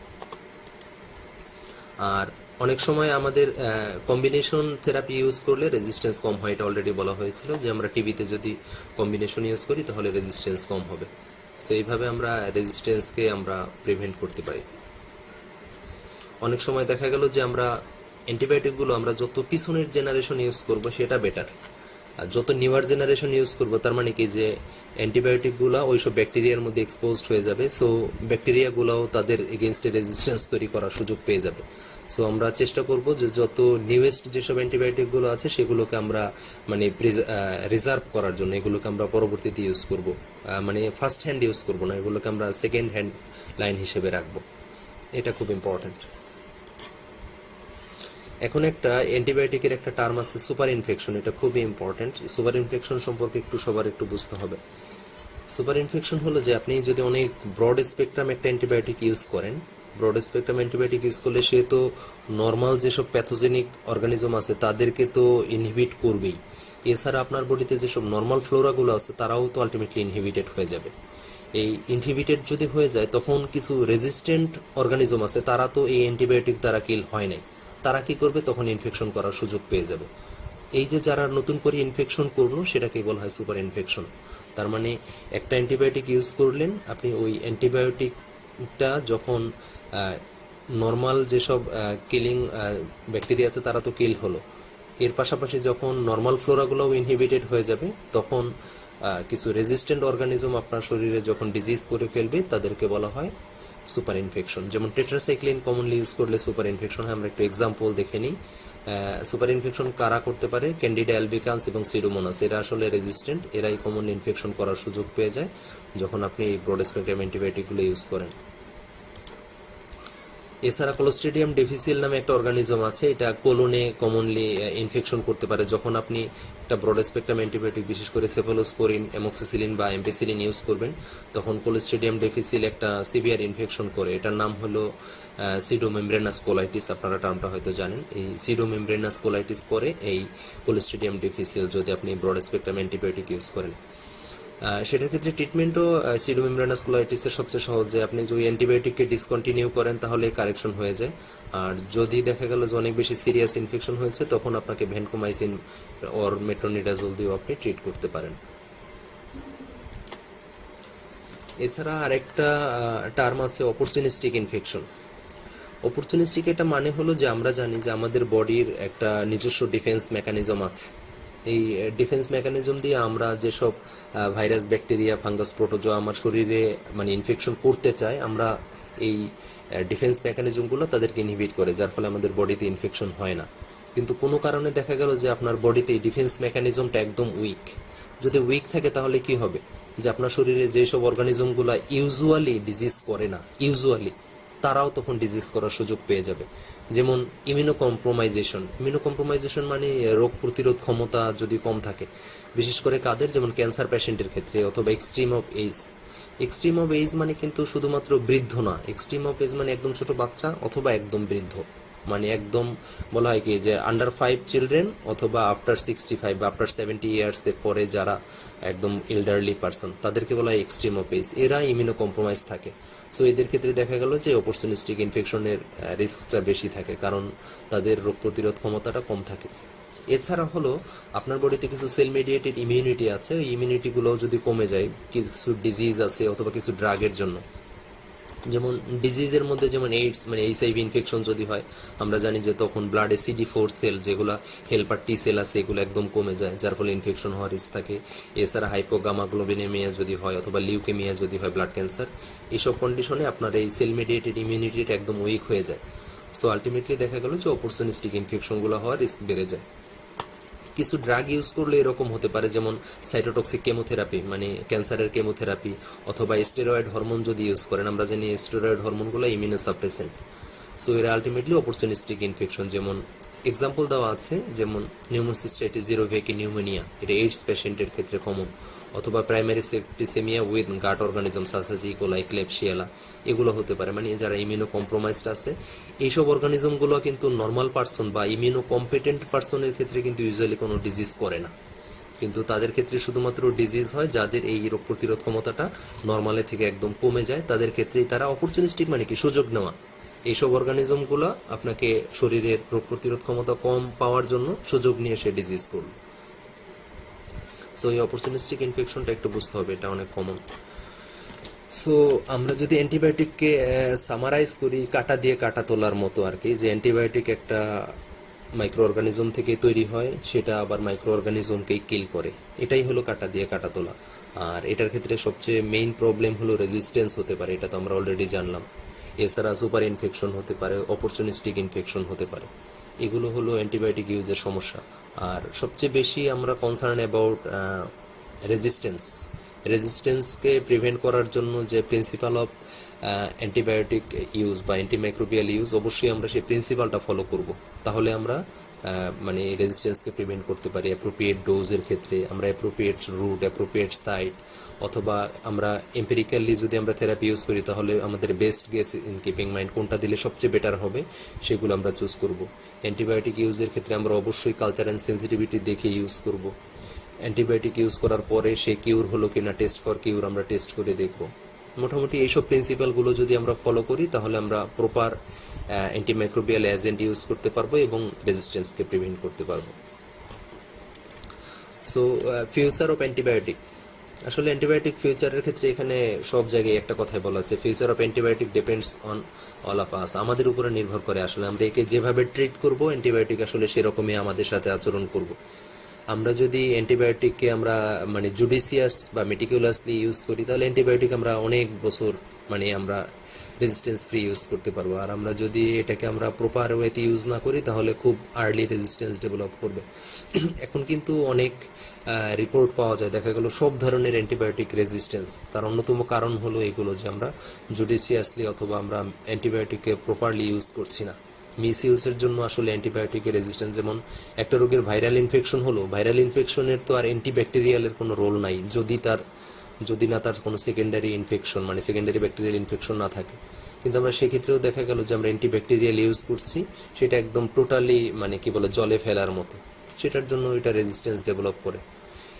আর অনেক সময় আমাদের কম্বিনেশন থেরাপি ইউজ করলে রেজিস্ট্যান্স কম হয়, এটা অলরেডি বলা হয়েছিল যে আমরা টিবিতে যদি কম্বিনেশন ইউজ করি তাহলে রেজিস্ট্যান্স কম হবে। সো এইভাবে আমরা রেজিস্ট্যান্সকে আমরা প্রিভেন্ট করতে পারি। অনেক সময় দেখা গেল যে আমরা অ্যান্টিবায়োটিকগুলো আমরা যত পিছনের জেনারেশন ইউজ করব সেটা বেটার, আর যত নিউয়ার জেনারেশন ইউজ করব তার মানে কি যে অ্যান্টিবায়োটিকগুলো ওইসব ব্যাকটেরিয়ার মধ্যে এক্সপোজড হয়ে যাবে। সো ব্যাকটেরিয়াগুলোও তাদের এগেনস্টে রেজিস্ট্যান্স তৈরি করার সুযোগ পেয়ে যাবে। সো আমরা চেষ্টা করব যে যত নিউয়েস্ট যেসব অ্যান্টিবায়োটিকগুলো আছে সেগুলোকে আমরা মানে রিজার্ভ করার জন্য এগুলোকে আমরা পরবর্তীতে ইউজ করব, মানে ফার্স্ট হ্যান্ড ইউজ করব না, এগুলোকে আমরা সেকেন্ড হ্যান্ড লাইন হিসেবে রাখবো। এটা খুব ইম্পর্ট্যান্ট। এখন একটা অ্যান্টিবায়োটিকের একটা টার্ম আছে সুপার ইনফেকশন, এটা খুবই ইম্পর্টেন্ট। সুপার ইনফেকশন সম্পর্কে সবার একটু বুঝতে হবে। সুপার ইনফেকশন হলো যে আপনি যদি অনেক ব্রড স্পেকট্রাম একটা অ্যান্টিবায়োটিক ইউজ করেন, ব্রড স্পেকট্রাম অ্যান্টিবায়োটিক ইউজ করলে সে তো নর্মাল যেসব প্যাথোজেনিক অর্গানিজম আছে তাদেরকে তো ইনহিবিট করবেই, এছাড়া আপনার বডিতে যেসব নর্মাল ফ্লোরাগুলো আছে তারাও তো আলটিমেটলি ইনহিবিটেড হয়ে যাবে। এই ইনহিবিটেড যদি হয়ে যায় তখন কিছু রেজিস্ট্যান্ট অর্গানিজম আছে, তারা তো এই অ্যান্টিবায়োটিক দ্বারা কিল হয় নাই, তারা কি করবে তখন ইনফেকশন করার সুযোগ পেয়ে যাবে। এই যে যারা নতুন করে ইনফেকশন করলো সেটাকে বলা হয় সুপার ইনফেকশন। তার মানে একটা অ্যান্টিবায়োটিক ইউজ করলেন আপনি, ওই অ্যান্টিবায়োটিকটা যখন নর্মাল যেসব কিলিং ব্যাকটেরিয়া আছে তারা তো কিল হলো, এর পাশাপাশি যখন নর্মাল ফ্লোরাগুলোও ইনহিবিটেড হয়ে যাবে তখন কিছু রেজিস্ট্যান্ট অর্গানিজম আপনার শরীরে যখন ডিজিজ করে ফেলবে তাদেরকে বলা হয় সুপার ইনফেকশন। যেমন টেট্রাসাইক্লিন কমনলি ইউজ করলে সুপার ইনফেকশন হয়। আমরা একটু এক্সাম্পল দেখে নিই। সুপার ইনফেকশন কারা করতে পারে? ক্যান্ডিডা অ্যালবিকান্স এবং সিডোমোনাস, এরা আসলে রেজিস্ট্যান্ট, এরাই কমনলি ইনফেকশন করার সুযোগ পেয়ে যায় যখন আপনি এই ব্রড স্পেকট্রাম অ্যান্টিবায়োটিকগুলো ইউজ করেন। এছাড়া ক্লোস্ট্রিডিয়াম ডিফিসিল নামে একটা অর্গানিজম আছে, এটা কোলনে কমনলি ইনফেকশন করতে পারে। যখন আপনি একটা ব্রড স্পেকট্রাম অ্যান্টিবায়োটিক বিশেষ করে সেফালোস্পোরিন, অ্যামোক্সিসিলিন বা এমপিসিলিন ইউজ করবেন, তখন ক্লোস্ট্রিডিয়াম ডিফিসিল একটা সিভিয়ার ইনফেকশন করে। এটার নাম হলো সিডোমেমব্রেনাস কোলাইটিস, আপনারা টার্মটা হয়তো জানেন। এই সিডোমেমব্রেনাস কোলাইটিস করে এই ক্লোস্ট্রিডিয়াম ডিফিসিল যদি আপনি ব্রড স্পেকট্রাম অ্যান্টিবায়োটিক ইউজ করেন। সেটার ক্ষেত্রে ট্রিটমেন্টও সিডোমেমব্রেনাস কোলাইটিসের সবচেয়ে সহজ, যে আপনি যদি অ্যান্টিবায়োটিককে ডিসকন্টিনিউ করেন তাহলে কারেকশন হয়ে যায়। আর যদি দেখা গেল যে অনেক বেশি সিরিয়াস ইনফেকশন হয়েছে তখন আপনাকে ভ্যানকোমাইসিন অর মেট্রোনিডাজোল দিয়েও আপনি ট্রিট করতে পারেন। এছাড়া আরেকটা টার্ম আছে অপরচুনিস্টিক ইনফেকশন। অপরচুনিস্টিক এটা মানে হলো যে আমরা জানি যে আমাদের বডির একটা নিজস্ব ডিফেন্স মেকানিজম আছে। এই ডিফেন্স মেকানিজম দিয়ে আমরা যেসব ভাইরাস, ব্যাকটেরিয়া, ফাঙ্গাস, প্রোটোজোয়া আমার শরীরে মানে ইনফেকশন করতে চাই, আমরা এই ডিফেন্স মেকানিজমগুলো তাদেরকে ইনহিবিট করে, যার ফলে আমাদের বডিতে ইনফেকশন হয় না। কিন্তু কোনো কারণে দেখা গেল যে আপনার বডিতে এই ডিফেন্স মেকানিজমটা একদম উইক। যদি উইক থাকে তাহলে কি হবে, যে আপনার শরীরে যেসব অর্গানিজমগুলো ইউজুয়ালি ডিজিজ করে না, তারাও তখন ডিজিজ করার সুযোগ পেয়ে যাবে। যেমন ইমিউনোকম্প্রোমাইজেশন মানে রোগ প্রতিরোধ ক্ষমতা যদি কম থাকে, বিশেষ করে কাদের? যেমন ক্যান্সার পেশেন্টের ক্ষেত্রে, অথবা extreme of age. Extreme of age মানে কিন্তু শুধুমাত্র বৃদ্ধ না, এক্সট্রিম অফ এজ মানে একদম ছোট বাচ্চা অথবা একদম বৃদ্ধ, মানে একদম বলা হয় কি যে আন্ডার 5 চিলড্রেন অথবা আফটার 65 বা আফটার 70 ইয়ার্স এর পরে যারা একদম এল্ডারলি পারসন, তাদেরকে বলা হয় এক্সট্রিম অফ এজ। এরা ইমিউনো কম্প্রোমাইজ থাকে। সো এদের ক্ষেত্রে দেখা গেল যে অপরচুনিস্টিক ইনফেকশনের রিস্কটা বেশি থাকে, কারণ তাদের রোগ প্রতিরোধ ক্ষমতাটা কম থাকে। এছাড়া হলো আপনার বডিতে কিছু সেল মেডিয়েটেড ইমিউনিটি আছে, ওই ইমিউনিটিগুলো যদি কমে যায় কিছু ডিজিজ আছে অথবা কিছু ড্রাগের জন্য। যেমন ডিজিজের মধ্যে যেমন এইডস মানে এইচআইভি ইনফেকশন যদি হয়, আমরা জানি যে তখন ব্লাডে CD4 সেল, যেগুলো হেল্পার টি সেল আছে, এগুলো একদম কমে যায়, যার ফলে ইনফেকশন হওয়ার রিস্ক থাকে। এছাড়া হাইপোগামাগ্লোবিনেমিয়া যদি হয় অথবা লিউকেমিয়া যদি হয়, ব্লাড ক্যান্সার, এইসব কন্ডিশনে আপনার এই সেল মেডিয়েটেড ইমিউনিটিটা একদম উইক হয়ে যায়। সো আলটিমেটলি দেখা গেল যে অপরচুনিস্টিক ইনফেকশনগুলো হওয়ার রিস্ক বেড়ে যায়। কিছু ড্রাগ ইউজ করলে এরকম হতে পারে, যেমন সাইটোটক্সিক কেমোথেরাপি মানে ক্যান্সারের কেমোথেরাপি, অথবা স্টেরয়েড হরমোন যদি ইউজ করেন। আমরা জানি স্টেরয়েড হরমোনগুলো ইমিউনোসাপ্রেসেন্ট। সো এরা আলটিমেটলি অপরচুনিস্টিক ইনফেকশন। যেমন এক্সাম্পল দেওয়া আছে, যেমন নিউমোসিস্টাইটিস জিরোভিয়াকি নিউমোনিয়া, এটা এইডস পেশেন্টের ক্ষেত্রে কমন, অথবা primary septicaemia with gut organism such as E coli, Klebsiella, এগুলো হতে পারে। মানে যারা ইমিউনো কম্প্রোমাইজড আছে, এইসব অর্গানিজমগুলো কিন্তু নর্মাল পারসন বা ইমিউনো কম্পিটেন্ট পারসনের ক্ষেত্রে কিন্তু ইউজুয়ালি কোনো ডিজিজ করে না, কিন্তু তাদের ক্ষেত্রে শুধুমাত্র ডিজিজ হয় যাদের এই রোগ প্রতিরোধ ক্ষমতাটা নর্মালের থেকে একদম কমে যায়, তাদের ক্ষেত্রেই তারা অপরচুনিস্টিক মানে কি সুযোগ নেওয়া। এইসব অর্গানিজমগুলো আপনাকে শরীরের রোগ প্রতিরোধ ক্ষমতা কম পাওয়ার জন্য সুযোগ নিয়ে সে ডিজিজ করবে। সো এই অপরচুনিস্টিক ইনফেকশনটা একটু বুঝতে হবে, এটা অনেক কমন। সো আমরা যদি অ্যান্টিবায়োটিককে সামারাইজ করি, কাটা দিয়ে কাটা তোলার মতো আর কি, যে অ্যান্টিবায়োটিক একটা মাইক্রো অর্গানিজম থেকে তৈরি হয়, সেটা আবার মাইক্রো অর্গানিজমকেই কিল করে, এটাই হলো কাটা দিয়ে কাটা তোলা। আর এটার ক্ষেত্রে সবচেয়ে মেইন প্রবলেম হলো রেজিস্ট্যান্স হতে পারে, এটা তো আমরা অলরেডি জানলাম। এছাড়া সুপার ইনফেকশন হতে পারে, অপরচুনিস্টিক ইনফেকশন হতে পারে। এগুলো হলো অ্যান্টিবায়োটিক ইউজের সমস্যা। আর সবচেয়ে বেশি আমরা কনসার্ন অ্যাবাউট রেজিস্ট্যান্সকে প্রিভেন্ট করার জন্য যে প্রিন্সিপাল অফ অ্যান্টিবায়োটিক ইউজ বা অ্যান্টিমাইক্রোবিয়াল ইউজ, অবশ্যই আমরা সেই প্রিন্সিপালটা ফলো করব। তাহলে আমরা মানে রেজিস্ট্যান্সকে প্রিভেন্ট করতে পারি। অ্যাপ্রোপ্রিয়েট ডোজের ক্ষেত্রে আমরা অ্যাপ্রোপ্রিয়েট রুট, অ্যাপ্রোপ্রিয়েট সাইট, অথবা আমরা এম্পিরিক্যালি যদি আমরা থেরাপি ইউজ করি তাহলে আমাদের best guess in keeping mind কোনটা দিলে সবচেয়ে বেটার হবে সেগুলো আমরা চুজ করব। অ্যান্টিবায়োটিক ইউজের ক্ষেত্রে আমরা অবশ্যই কালচার অ্যান্ড সেন্সিটিভিটি দেখে ইউজ করব। অ্যান্টিবায়োটিক ইউজ করার পরে সে কিউর হলো কিনা, টেস্ট ফর কিউর আমরা টেস্ট করে দেখব। মোটামুটি এইসব প্রিন্সিপালগুলো যদি আমরা ফলো করি তাহলে আমরা প্রপার অ্যান্টিমাইক্রোবিয়াল এজেন্ট ইউজ করতে পারবো এবং রেজিস্ট্যান্সকে প্রিভেন্ট করতে পারবো। সো ফিউচার অফ অ্যান্টিবায়োটিক, আসলে অ্যান্টিবায়োটিক ফিউচারের ক্ষেত্রে এখানে সব জায়গায় একটা কথাই বলা আছে, future of antibiotic depends on all of us. আমাদের উপরে নির্ভর করে আসলে আমরা একে যেভাবে ট্রিট করব অ্যান্টিবায়োটিক আসলে সেরকমই আমাদের সাথে আচরণ করব। আমরা যদি অ্যান্টিবায়োটিককে আমরা মানে জুডিশিয়াস বা মেটিকুলাসলি ইউজ করি তাহলে অ্যান্টিবায়োটিক আমরা অনেক বছর মানে আমরা রেজিস্ট্যান্স ফ্রি ইউজ করতে পারবো। আর আমরা যদি এটাকে আমরা প্রপার ওয়েতে ইউজ না করি তাহলে খুব আর্লি রেজিস্ট্যান্স ডেভেলপ করবে। এখন কিন্তু অনেক রিপোর্ট পাওয়া যায়, দেখা গেল সব ধরনের অ্যান্টিবায়োটিক রেজিস্ট্যান্স। তার অন্যতম কারণ হলো এগুলো যে আমরা জুডিশিয়াসলি অথবা আমরা অ্যান্টিবায়োটিককে প্রপারলি ইউজ করছি না। মিস ইউজের জন্য আসলে অ্যান্টিবায়োটিকের রেজিস্ট্যান্স, যেমন একটা রোগের ভাইরাল ইনফেকশন হলো, ভাইরাল ইনফেকশনের তো আর অ্যান্টিব্যাকটেরিয়ালের কোনো রোল নাই যদি না তার কোনো সেকেন্ডারি ইনফেকশন মানে সেকেন্ডারি ব্যাকটেরিয়াল ইনফেকশন না থাকে। কিন্তু আমরা সেক্ষেত্রেও দেখা গেল যে আমরা অ্যান্টিব্যাকটেরিয়াল ইউজ করছি, সেটা একদম টোটালি মানে কি বলে জলে ফেলার মতো, সেটার জন্য এটা রেজিস্ট্যান্স ডেভেলপ করে।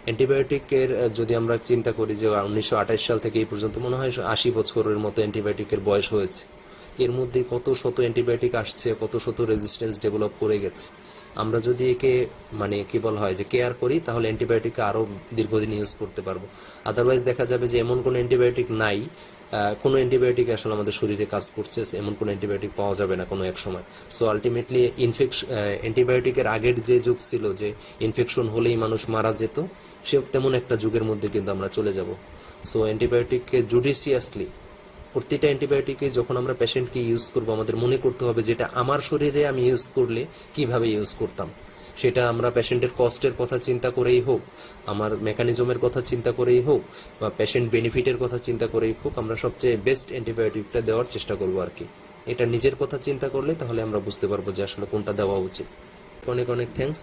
অ্যান্টিবায়োটিকের যদি আমরা চিন্তা করি যে 1928 সাল থেকে এই পর্যন্ত মনে হয় 80 বছরের মতো অ্যান্টিবায়োটিকের বয়স হয়েছে। এর মধ্যে কত শত অ্যান্টিবায়োটিক আসছে, কত শত রেজিস্ট্যান্স ডেভেলপ করে গেছে। আমরা যদি একে মানে কি বলা হয় যে কেয়ার করি তাহলে অ্যান্টিবায়োটিককে আরও দীর্ঘদিন ইউজ করতে পারবো। আদারওয়াইজ দেখা যাবে যে এমন কোনো অ্যান্টিবায়োটিক নাই, কোনো অ্যান্টিবায়োটিক আসলে আমাদের শরীরে কাজ করছে এমন কোনো অ্যান্টিবায়োটিক পাওয়া যাবে না কোনো এক সময়। সো আলটিমেটলি অ্যান্টিবায়োটিকের আগের যে যুগ ছিল যে ইনফেকশন হলেই মানুষ মারা যেত, সে তেমন একটা যুগের মধ্যে কিন্তু আমরা চলে যাব। সো অ্যান্টিবায়োটিককে জুডিশিয়াসলি প্রতিটা অ্যান্টিবায়োটিকে যখন আমরা পেশেন্টকে ইউজ করব আমাদের মনে করতে হবে যেটা আমার শরীরে আমি ইউজ করলে কিভাবে ইউজ করতাম। সেটা আমরা পেশেন্টের কস্টের কথা চিন্তা করেই হোক, আমার মেকানিজমের কথা চিন্তা করেই হোক, বা পেশেন্ট বেনিফিটের কথা চিন্তা করেই হোক, আমরা সবচেয়ে বেস্ট অ্যান্টিবায়োটিকটা দেওয়ার চেষ্টা করবো আর কি। এটা নিজের কথা চিন্তা করলে তাহলে আমরা বুঝতে পারবো যে আসলে কোনটা দেওয়া উচিত। অনেক অনেক থ্যাঙ্কস।